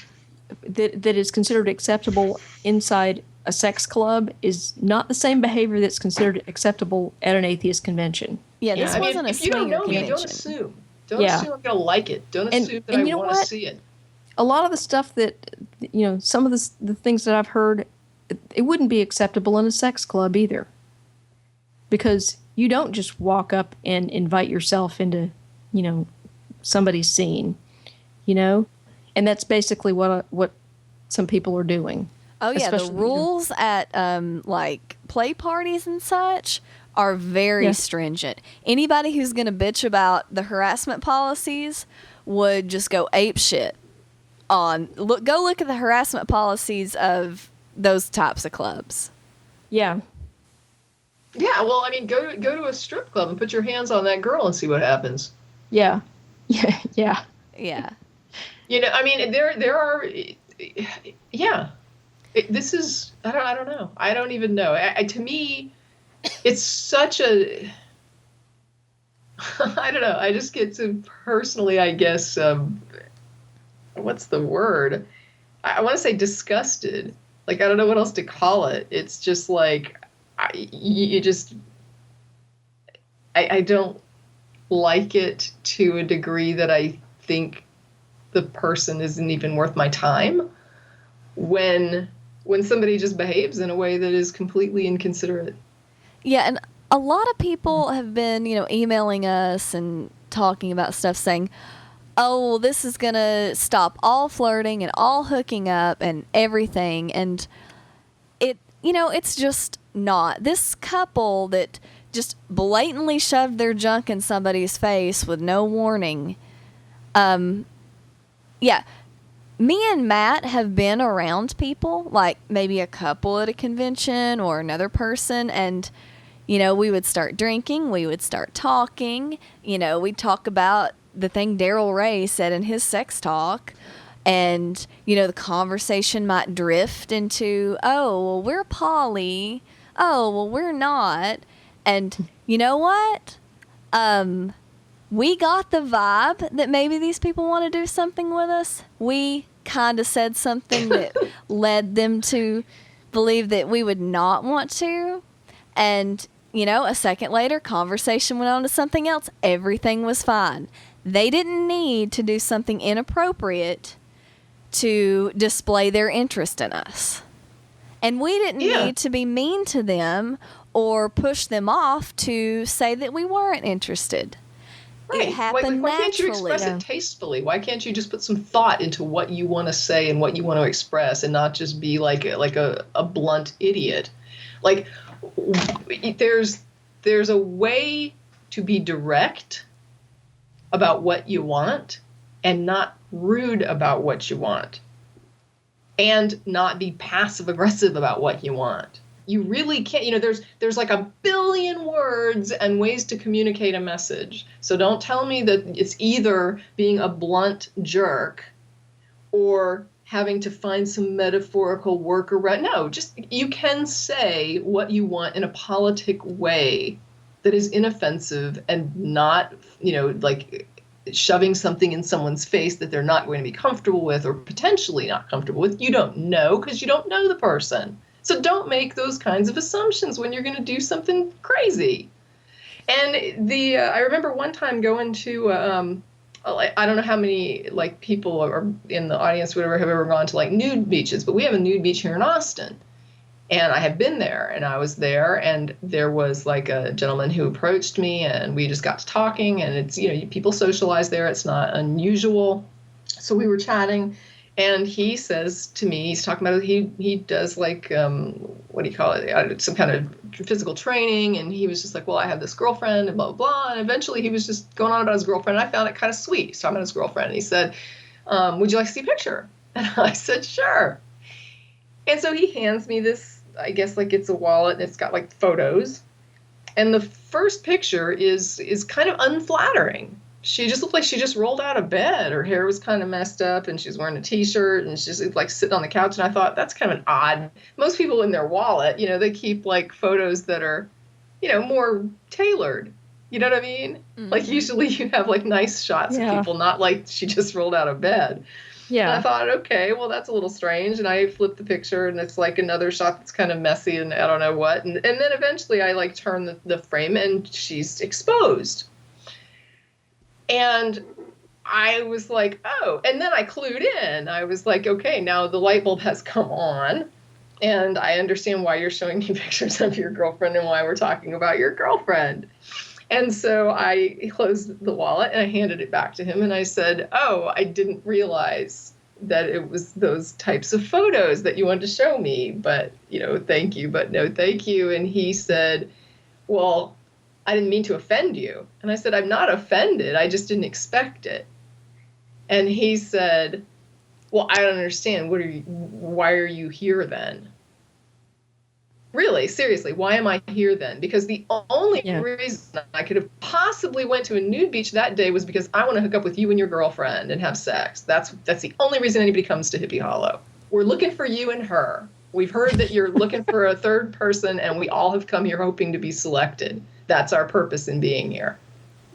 B: that is considered acceptable inside a sex club is not the same behavior that's considered acceptable at an atheist convention.
A: Yeah, this wasn't a
C: if you don't know me, don't assume. Don't assume I'm going to like it. Don't assume that I want to see it.
B: A lot of the stuff that, some of the things that I've heard, it wouldn't be acceptable in a sex club either. Because you don't just walk up and invite yourself into, somebody's scene, and that's basically what some people are doing.
A: Oh yeah, the rules at like play parties and such are very stringent. Anybody who's going to bitch about the harassment policies would just go ape shit on. Go look at the harassment policies of those types of clubs.
B: Yeah.
C: Yeah, well, I mean, go to a strip club and put your hands on that girl and see what happens.
B: Yeah. Yeah.
A: Yeah.
C: I mean, there are, yeah. This is, I don't know. I don't even know. To me, it's such a, I don't know. I just get to personally, I guess, what's the word? I want to say disgusted. Like, I don't know what else to call it. It's just like, I don't like it to a degree that I think the person isn't even worth my time when somebody just behaves in a way that is completely inconsiderate.
A: Yeah, and a lot of people have been, emailing us and talking about stuff saying, oh, well, this is going to stop all flirting and all hooking up and everything. And it's just not. This couple that just blatantly shoved their junk in somebody's face with no warning. Yeah. Me and Matt have been around people, like maybe a couple at a convention or another person, and, we would start drinking, we would start talking, we'd talk about the thing Daryl Ray said in his sex talk, and, the conversation might drift into, oh, well, we're poly, oh, well, we're not, and you know what? We got the vibe that maybe these people want to do something with us. We kind of said something that led them to believe that we would not want to. And, a second later, conversation went on to something else. Everything was fine. They didn't need to do something inappropriate to display their interest in us. And we didn't need to be mean to them or push them off to say that we weren't interested.
C: Right.
A: It happened
C: why can't you
A: naturally.
C: express it tastefully? Why can't you just put some thought into what you want to say and what you want to express and not just be like a blunt idiot? Like, there's a way to be direct about what you want and not rude about what you want and not be passive aggressive about what you want. You really can't, there's like a billion words and ways to communicate a message. So don't tell me that it's either being a blunt jerk or having to find some metaphorical workaround. No, just you can say what you want in a politic way that is inoffensive and not, like shoving something in someone's face that they're not going to be comfortable with or potentially not comfortable with. You don't know because you don't know the person. So don't make those kinds of assumptions when you're going to do something crazy. And I remember one time going to, I don't know how many like people are in the audience, whatever, have ever gone to like nude beaches, but we have a nude beach here in Austin. And I have been there, and I was there, and there was like a gentleman who approached me, and we just got to talking, and it's, people socialize there. It's not unusual. So we were chatting. And he says to me, he's talking about, he does like, what do you call it? Some kind of physical training. And he was just like, well, I have this girlfriend and blah, blah, blah. And eventually he was just going on about his girlfriend. And I found it kind of sweet. He's talking about his girlfriend. And he said, would you like to see a picture? And I said, sure. And so he hands me this, I guess like it's a wallet and it's got like photos. And the first picture is kind of unflattering. She just looked like she just rolled out of bed. Her hair was kind of messed up and she's wearing a t-shirt and she's like sitting on the couch. And I thought that's kind of an odd, most people in their wallet, they keep like photos that are, more tailored. You know what I mean? Mm-hmm. Like usually you have like nice shots of people, not like she just rolled out of bed. Yeah. And I thought, okay, well, that's a little strange. And I flipped the picture and it's like another shot that's kind of messy and I don't know what. And then eventually I like turn the frame and she's exposed. And I was like, oh, and then I clued in. I was like, okay, now the light bulb has come on. And I understand why you're showing me pictures of your girlfriend and why we're talking about your girlfriend. And so I closed the wallet and I handed it back to him. And I said, oh, I didn't realize that it was those types of photos that you wanted to show me. But, thank you, but no thank you. And he said, well, I didn't mean to offend you. And I said, I'm not offended. I just didn't expect it. And he said, well, I don't understand. Why are you here then? Really, seriously, why am I here then? Because the only reason I could have possibly went to a nude beach that day was because I want to hook up with you and your girlfriend and have sex. That's the only reason anybody comes to Hippie Hollow. We're looking for you and her. We've heard that you're looking for a third person, and we all have come here hoping to be selected. That's our purpose in being here.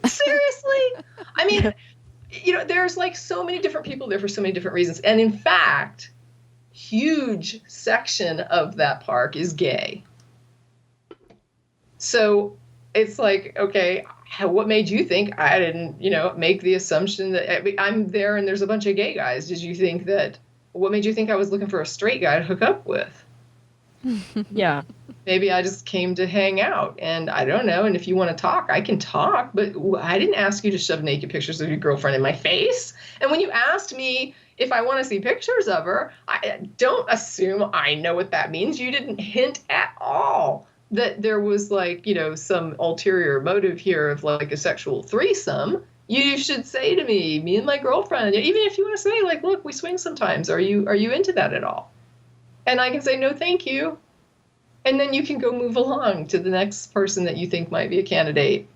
C: Seriously? I mean, there's like so many different people there for so many different reasons. And in fact, huge section of that park is gay. So it's like, okay, what made you think I didn't, make the assumption that I'm there and there's a bunch of gay guys? What made you think I was looking for a straight guy to hook up with?
B: Yeah.
C: Maybe I just came to hang out and I don't know. And if you want to talk, I can talk, but I didn't ask you to shove naked pictures of your girlfriend in my face. And when you asked me if I want to see pictures of her, I don't assume I know what that means. You didn't hint at all that there was like, some ulterior motive here of like a sexual threesome. You should say to me and my girlfriend, even if you want to say like, look, we swing sometimes. Are you into that at all? And I can say, no, thank you. And then you can go move along to the next person that you think might be a candidate.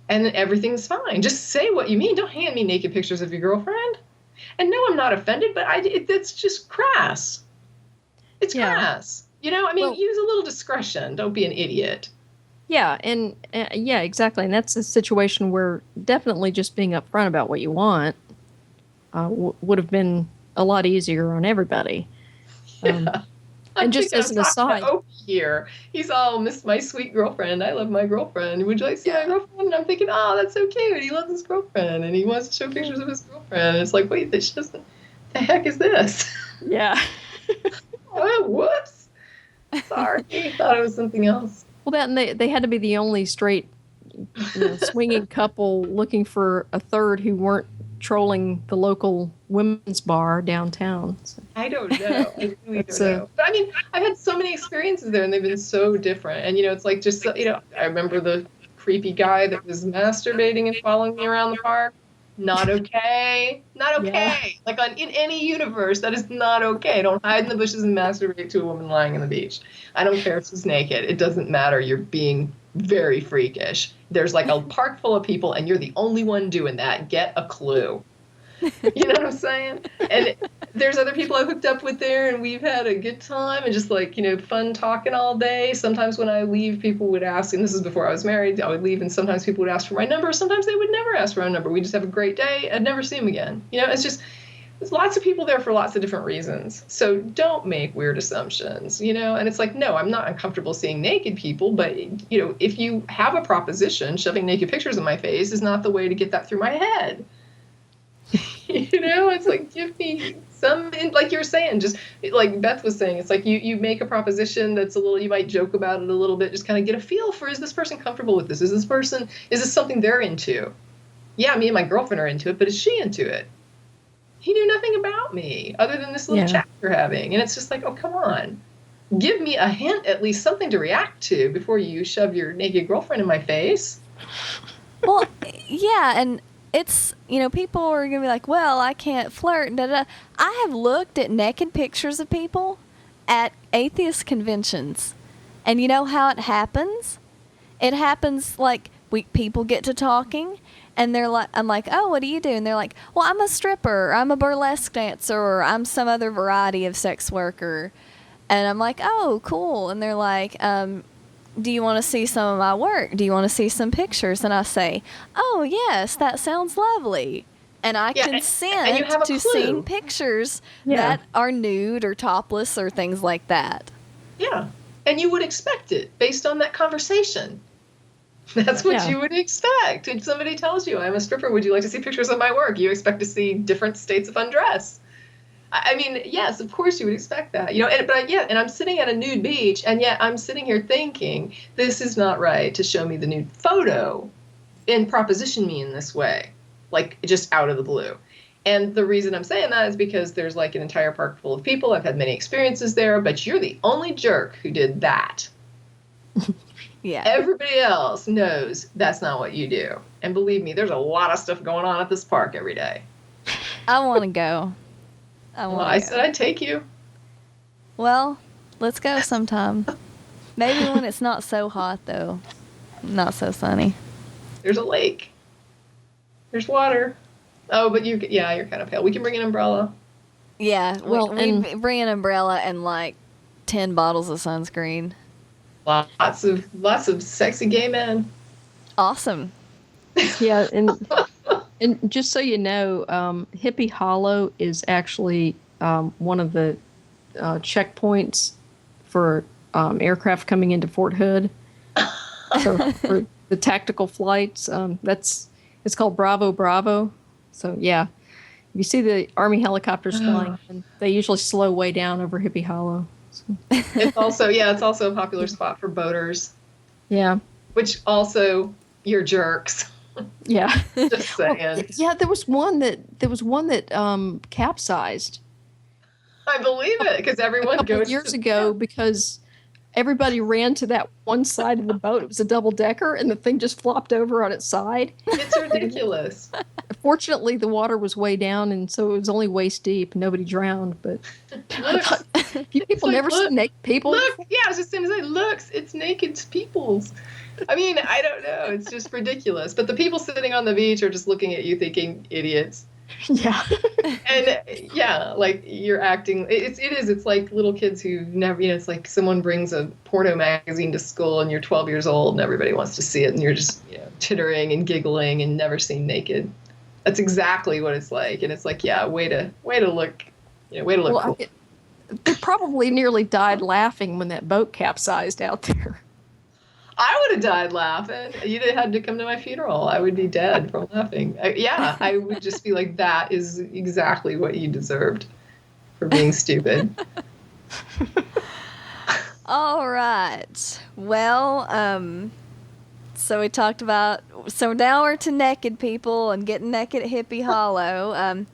C: And then everything's fine. Just say what you mean. Don't hand me naked pictures of your girlfriend. And no, I'm not offended, but it's just crass. It's crass. Use a little discretion. Don't be an idiot.
B: Yeah, and exactly. And that's a situation where definitely just being upfront about what you want would have been a lot easier on everybody. And just as an aside,
C: here he's all, miss my sweet girlfriend. I love my girlfriend. Would you like to see my girlfriend? And I'm thinking, oh, that's so cute. He loves his girlfriend, and he wants to show pictures of his girlfriend. And it's like, wait, she doesn't. The heck is this?
B: Yeah.
C: Oh, whoops. Sorry, I thought it was something else.
B: Well, that and they had to be the only straight swinging couple looking for a third who weren't trolling the local women's bar downtown. So.
C: I don't know. I really don't know. But I mean, I've had so many experiences there and they've been so different. And, it's like just, I remember the creepy guy that was masturbating and following me around the park. Not okay. Not okay.
B: Yeah.
C: Like in any universe, that is not okay. Don't hide in the bushes and masturbate to a woman lying on the beach. I don't care if she's naked. It doesn't matter. You're being very freakish. There's like a park full of people and you're the only one doing that. Get a clue. You know what I'm saying? And there's other people I hooked up with there, and we've had a good time and just like, fun talking all day. Sometimes when I leave, people would ask, and this is before I was married, I would leave and sometimes people would ask for my number. Sometimes they would never ask for my number. We just have a great day. I'd never see them again. There's lots of people there for lots of different reasons. So don't make weird assumptions, and it's like, no, I'm not uncomfortable seeing naked people, but if you have a proposition, shoving naked pictures in my face is not the way to get that through my head. It's like, give me some, like you were saying, just like Beth was saying, it's like you make a proposition that's you might joke about it a little bit, just kind of get a feel for, is this person comfortable with this? Is this something they're into? Yeah, me and my girlfriend are into it, but is she into it? He knew nothing about me other than this little chat we're having. And it's just like, oh, come on. Give me a hint, at least something to react to before you shove your naked girlfriend in my face.
A: Well, yeah, and it's, people are going to be like, well, I can't flirt. Da, da. I have looked at naked pictures of people at atheist conventions. And you know how it happens? It happens like people get to talking and they're like, I'm like, oh, what do you do? And they're like, well, I'm a stripper, or I'm a burlesque dancer, or I'm some other variety of sex worker. And I'm like, oh, cool. And they're like, do you want to see some of my work? Do you want to see some pictures? And I say, oh, yes, that sounds lovely. And I consent to seeing pictures that are nude or topless or things like that.
C: Yeah. And you would expect it based on that conversation. That's what you would expect. When somebody tells you, I'm a stripper, would you like to see pictures of my work? You expect to see different states of undress. I mean, yes, of course you would expect that, and I'm sitting at a nude beach, and yet I'm sitting here thinking, this is not right to show me the nude photo and proposition me in this way, like just out of the blue. And the reason I'm saying that is because there's like an entire park full of people. I've had many experiences there, but you're the only jerk who did that.
A: Yeah.
C: Everybody else knows that's not what you do. And believe me, there's a lot of stuff going on at this park every day.
A: I want to go.
C: I said I'd take you.
A: Well, let's go sometime. Maybe when it's not so hot, though. Not so sunny.
C: There's a lake. There's water. Oh, but you're kind of pale. We can bring an umbrella.
A: Yeah, we bring an umbrella and like 10 bottles of sunscreen.
C: Lots of sexy gay men.
A: Awesome.
B: Yeah, and just so you know, Hippie Hollow is actually one of the checkpoints for aircraft coming into Fort Hood. So for the tactical flights, it's called Bravo Bravo. So yeah, if you see the Army helicopters flying, and they usually slow way down over Hippie Hollow. So.
C: It's also a popular spot for boaters.
B: Yeah.
C: Which also, you're jerks.
B: Yeah.
C: Just saying.
B: Yeah, there was one that capsized.
C: I believe it, because everyone goes
B: years ago because everybody ran to that one side of the boat. It was a double decker, and the thing just flopped over on its side.
C: It's ridiculous.
B: Fortunately, the water was way down, and so it was only waist deep. Nobody drowned, but people never see naked people.
C: Look, yeah, I was just going to say, looks, it's naked peoples. I mean, I don't know. It's just ridiculous. But the people sitting on the beach are just looking at you thinking, idiots.
B: Yeah.
C: And yeah, like you're acting, it's like little kids who never, it's like someone brings a porno magazine to school and you're 12 years old and everybody wants to see it and you're just, tittering and giggling and never seen naked. That's exactly what it's like. And it's like, yeah, way to look, way to look cool.
B: They probably nearly died laughing when that boat capsized out there.
C: I would have died laughing. You'd have had to come to my funeral. I would be dead from laughing. I would just be like, that is exactly what you deserved for being stupid.
A: All right. Well, so we talked about, so now we're to naked people and getting naked at Hippie Hollow.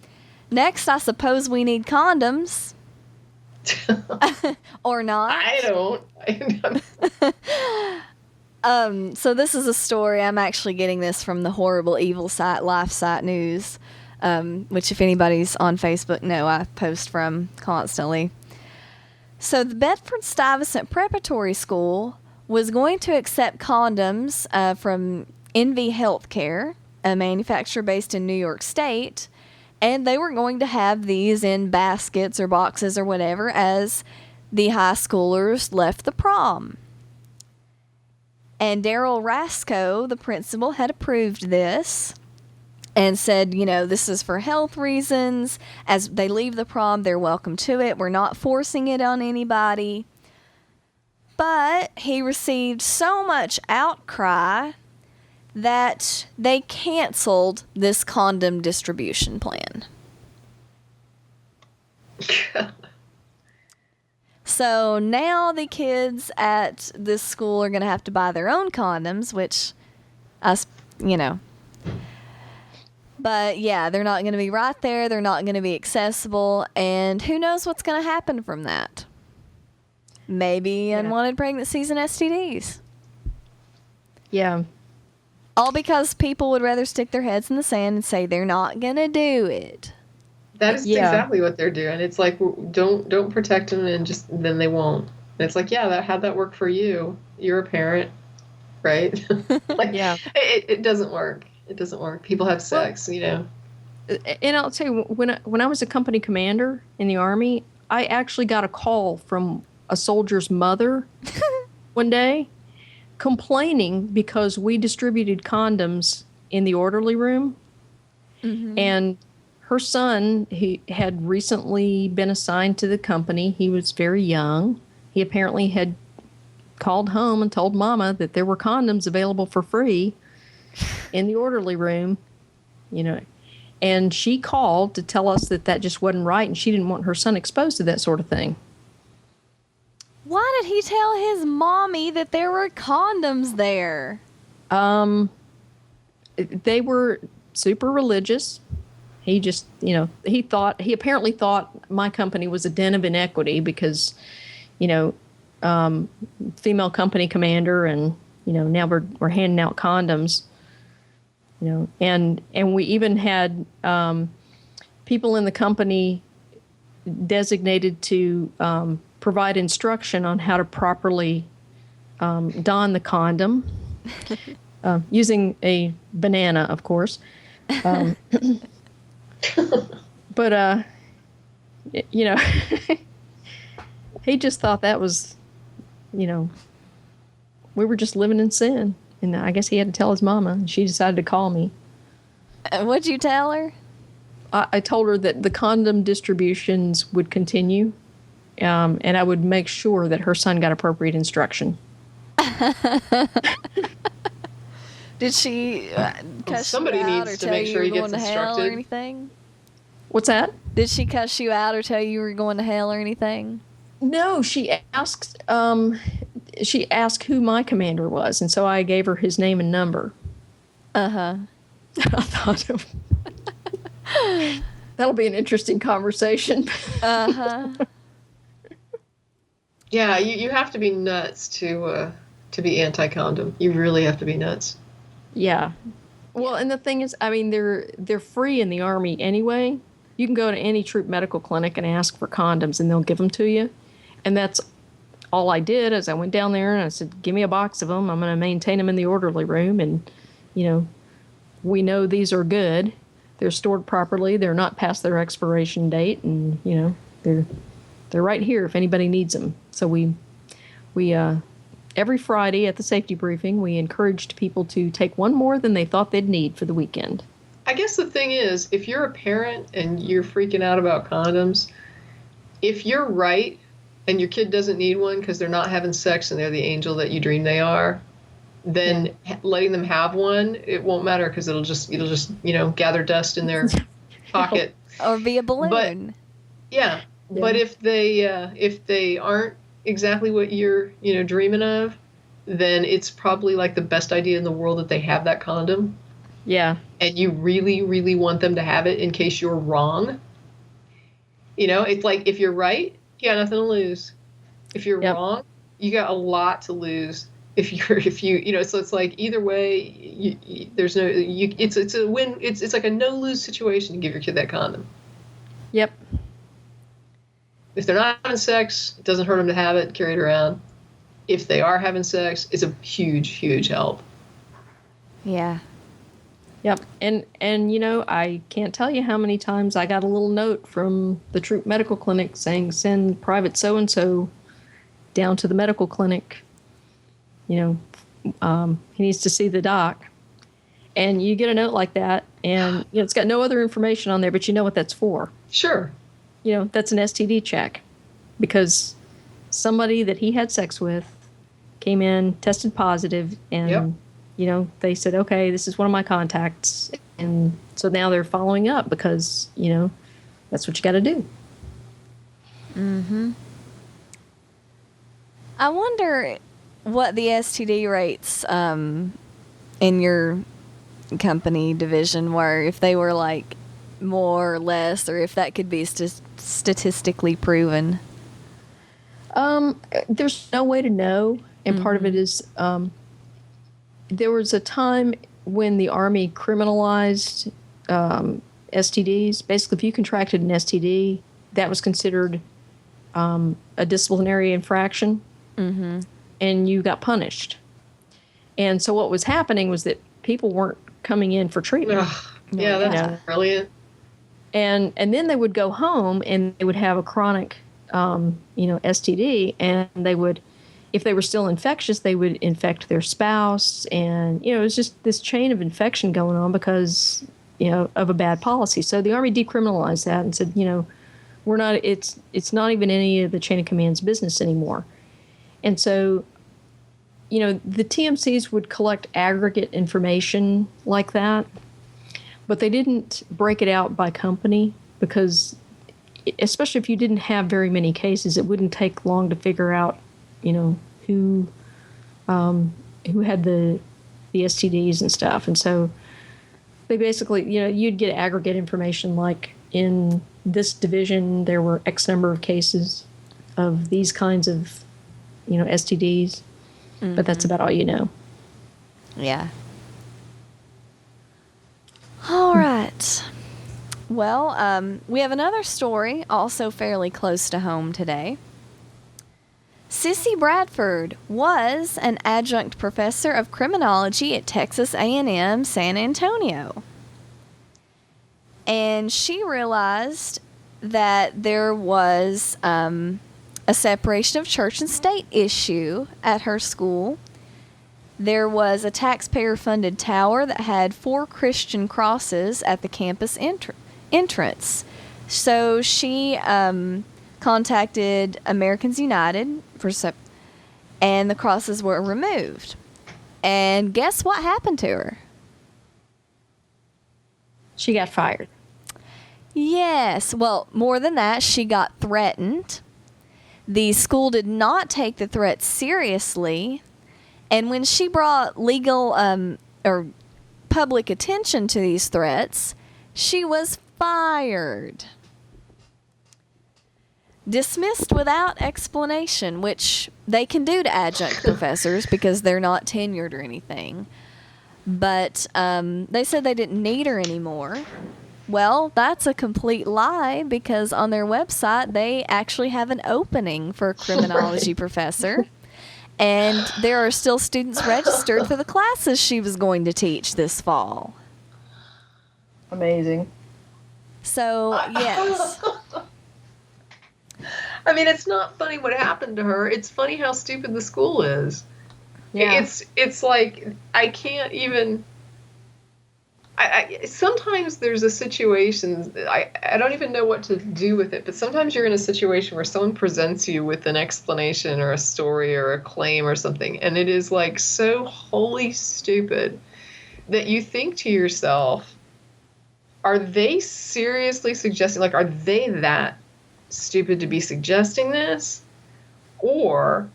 A: Next, I suppose we need condoms. Or not.
C: I don't.
A: So this is a story. I'm actually getting this from the horrible evil site, Life Site News, which if anybody's on Facebook know I post from constantly. So the Bedford-Stuyvesant Preparatory School was going to accept condoms from Envy Healthcare, a manufacturer based in New York State, and they were going to have these in baskets or boxes or whatever as the high schoolers left the prom. And Daryl Rasco, the principal, had approved this and said, you know, this is for health reasons. As they leave the prom, they're welcome to it. We're not forcing it on anybody. But he received so much outcry that they canceled this condom distribution plan. So now the kids at this school are going to have to buy their own condoms, which, you know. But yeah, they're not going to be right there. They're not going to be accessible. And who knows what's going to happen from that? Maybe unwanted pregnancies and STDs.
B: Yeah.
A: All because people would rather stick their heads in the sand and say they're not going to do it.
C: That is exactly what they're doing. It's like, don't protect them, and just then they won't. And it's like, yeah, how'd that work for you? You're a parent, right? Like, yeah, it doesn't work. It doesn't work. People have sex, you know.
B: And I'll tell you, when I was a company commander in the Army, I actually got a call from a soldier's mother one day complaining because we distributed condoms in the orderly room. Mm-hmm. And her son, he had recently been assigned to the company. He was very young. He apparently had called home and told Mama that there were condoms available for free in the orderly room, you know. And she called to tell us that just wasn't right, and she didn't want her son exposed to that sort of thing.
A: Why did he tell his mommy that there were condoms there?
B: They were super religious. He just, you know, he apparently thought my company was a den of inequity because, you know, female company commander, and, you know, now we're handing out condoms, you know, and we even had people in the company designated to provide instruction on how to properly don the condom, using a banana, of course. But, you know, he just thought that was, you know, we were just living in sin. And I guess he had to tell his mama, and she decided to call me.
A: What'd you tell her?
B: I told her that the condom distributions would continue, and I would make sure that her son got appropriate instruction.
A: Did she cuss
C: somebody
A: you out
C: needs
A: or
C: to
A: tell
C: make
A: you
C: sure
A: you
C: he
A: were going
C: gets
A: to hell or
C: instructed.
A: anything?
B: What's that?
A: Did she cuss you out or tell you you were going to hell or anything?
B: No, she asked who my commander was, and so I gave her his name and number.
A: Uh-huh.
B: I thought that'll be an interesting conversation.
A: Uh-huh.
C: Yeah, you have to be nuts to be anti-condom. You really have to be nuts.
B: Yeah. Well, and the thing is, I mean, they're free in the Army anyway. You can go to any troop medical clinic and ask for condoms, and they'll give them to you. And that's all I did. Is I went down there and I said, "Give me a box of them. I'm going to maintain them in the orderly room, and, you know, we know these are good. They're stored properly. They're not past their expiration date, and, you know, they're right here if anybody needs them." So we every Friday at the safety briefing, we encouraged people to take one more than they thought they'd need for the weekend.
C: I guess the thing is, if you're a parent and you're freaking out about condoms, if you're right and your kid doesn't need one because they're not having sex and they're the angel that you dream they are, then letting them have one, it won't matter because it'll just you know, gather dust in their pocket
A: Or be a balloon.
C: But if they aren't exactly what you're, you know, dreaming of, then it's probably like the best idea in the world that they have that condom.
B: Yeah.
C: And you really, really want them to have it in case you're wrong. You know, it's like, if you're right, you got nothing to lose. If you're wrong, you got a lot to lose. if you so it's like either way, there's no it's a win. It's like a no lose situation to give your kid that condom.
B: Yep.
C: If they're not having sex, it doesn't hurt them to have it, carry it around. If they are having sex, it's a huge help.
A: Yeah.
B: Yep. And I can't tell you how many times I got a little note from the Troop Medical Clinic saying send Private so-and-so down to the medical clinic. He needs to see the doc. And you get a note like that, and it's got no other information on there, but you know what that's for.
C: Sure.
B: That's an STD check, because somebody that he had sex with came in, tested positive, and they said, okay, this is one of my contacts, and so now they're following up because that's what you got to do.
A: Mm-hmm. I wonder what the STD rates in your company division were, if they were like more or less, or if that could be statistically proven.
B: There's no way to know, and part of it is there was a time when the Army criminalized STDs. Basically, if you contracted an STD, that was considered a disciplinary infraction, and you got punished. And so what was happening was that people weren't coming in for treatment.
C: Ugh, yeah, that's brilliant.
B: And then they would go home and they would have a chronic, STD, and they would, if they were still infectious, they would infect their spouse, and it was just this chain of infection going on because of a bad policy. So the Army decriminalized that and said, we're not. It's not even any of the chain of command's business anymore. And so, the TMCs would collect aggregate information like that, but they didn't break it out by company because, especially if you didn't have very many cases, it wouldn't take long to figure out, who had the STDs and stuff. And so they basically, you'd get aggregate information like in this division there were X number of cases of these kinds of, STDs. But that's about all you know.
A: Yeah. All right. Well, we have another story, also fairly close to home today. Sissy Bradford was an adjunct professor of criminology at Texas A&M San Antonio. And she realized that there was a separation of church and state issue at her school. There was a taxpayer-funded tower that had 4 Christian crosses at the campus entrance. So she contacted Americans United and the crosses were removed. And guess what happened to her?
B: She got fired.
A: Yes. Well, more than that, she got threatened. The school did not take the threat seriously. And when she brought legal or public attention to these threats, she was fired. Dismissed without explanation, which they can do to adjunct professors because they're not tenured or anything. But they said they didn't need her anymore. Well, that's a complete lie because on their website they actually have an opening for a criminology professor. And there are still students registered for the classes she was going to teach this fall.
B: Amazing.
A: So, yes.
C: I mean, it's not funny what happened to her. It's funny how stupid the school is. Yeah. It's like, I can't even... sometimes there's a situation, I don't even know what to do with it, but sometimes you're in a situation where someone presents you with an explanation or a story or a claim or something, and it is like so wholly stupid that you think to yourself, are they seriously suggesting, like, are they that stupid to be suggesting this? Or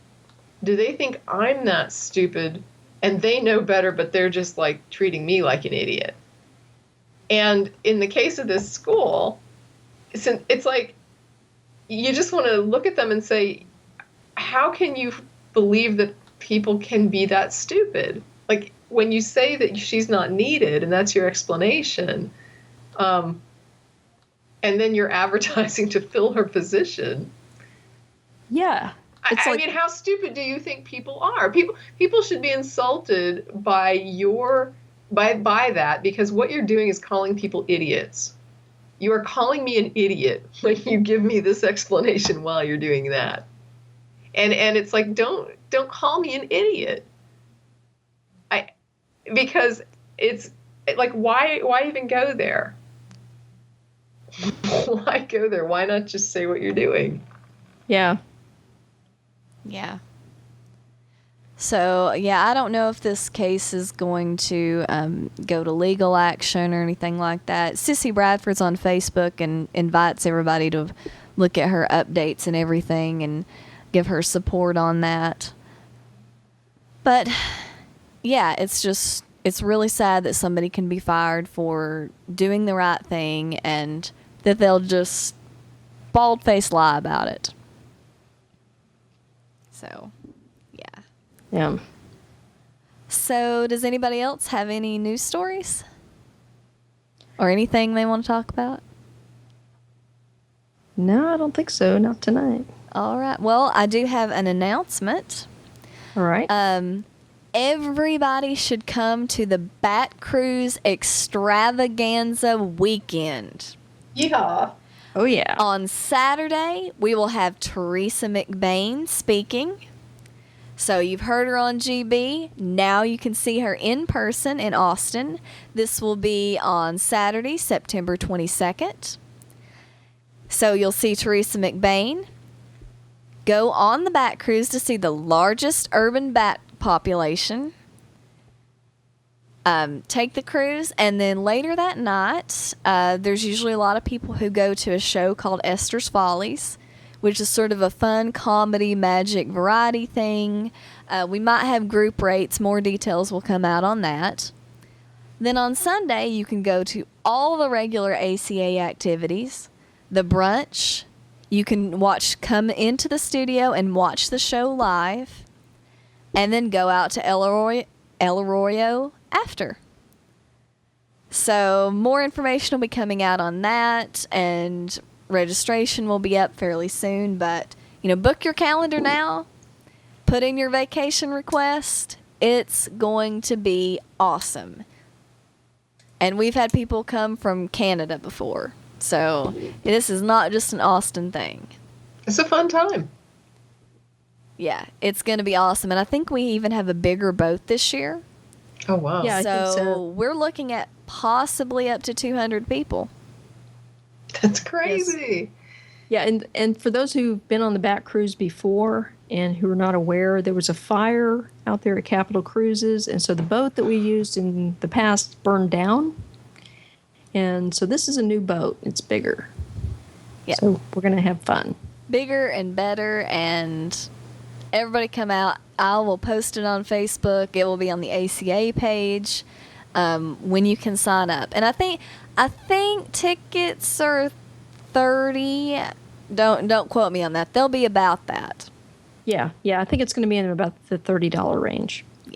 C: do they think I'm that stupid and they know better, but they're just like treating me like an idiot? And in the case of this school, it's like you just want to look at them and say, how can you believe that people can be that stupid. Like, when you say that she's not needed and that's your explanation, and then you're advertising to fill her position.
B: Yeah.
C: I mean, how stupid do you think people are? People should be insulted by that, because what you're doing is calling people idiots. You are calling me an idiot when you give me this explanation while you're doing that. And it's like, don't call me an idiot. Because it's like, why even go there? Why go there? Why not just say what you're doing?
B: Yeah.
A: Yeah. So, yeah, I don't know if this case is going to go to legal action or anything like that. Sissy Bradford's on Facebook and invites everybody to look at her updates and everything and give her support on that. But, yeah, it's really sad that somebody can be fired for doing the right thing and that they'll just bald-faced lie about it. So, yeah.
B: Yeah.
A: So, does anybody else have any news stories? Or anything they want to talk about?
B: No, I don't think so. Not tonight.
A: All right. Well, I do have an announcement.
B: All right.
A: Everybody should come to the Bat Cruise Extravaganza weekend.
C: Yeehaw.
B: Oh, yeah.
A: On Saturday, we will have Teresa McBain speaking. So you've heard her on GB. Now you can see her in person in Austin. This will be on Saturday, September 22nd. So you'll see Teresa McBain. Go on the Bat Cruise to see the largest urban bat population. Take the cruise, and then later that night, there's usually a lot of people who go to a show called Esther's Follies, which is sort of a fun comedy magic variety thing. We might have group rates. More details will come out on that. Then on Sunday, you can go to all the regular ACA activities, the brunch. You can come into the studio and watch the show live, and then go out to El Arroyo after. So more information will be coming out on that, and registration will be up fairly soon. But, book your calendar now. Put in your vacation request. It's going to be awesome. And we've had people come from Canada before. So this is not just an Austin thing.
C: It's a fun time.
A: Yeah, it's going to be awesome. And I think we even have a bigger boat this year.
C: Oh, wow.
B: Yeah, I think so.
A: We're looking at possibly up to 200 people.
C: That's crazy.
B: Yes. Yeah, and for those who've been on the Bat Cruise before and who are not aware, there was a fire out there at Capital Cruises, and so the boat that we used in the past burned down. And so this is a new boat. It's bigger.
A: Yeah.
B: So we're going to have fun.
A: Bigger and better, and everybody come out. I will post it on Facebook. It will be on the ACA page when you can sign up. And I think tickets are $30. Don't quote me on that. They'll be about that.
B: Yeah. I think it's going to be in about the $30 range.
A: Yeah.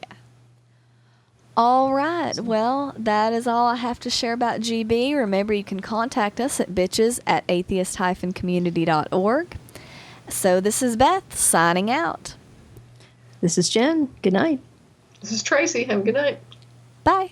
A: All right. Well, that is all I have to share about GB. Remember, you can contact us at bitches@atheist-community.org. So this is Beth signing out.
B: This is Jen. Good night.
C: This is Tracie. Have a good night.
A: Bye.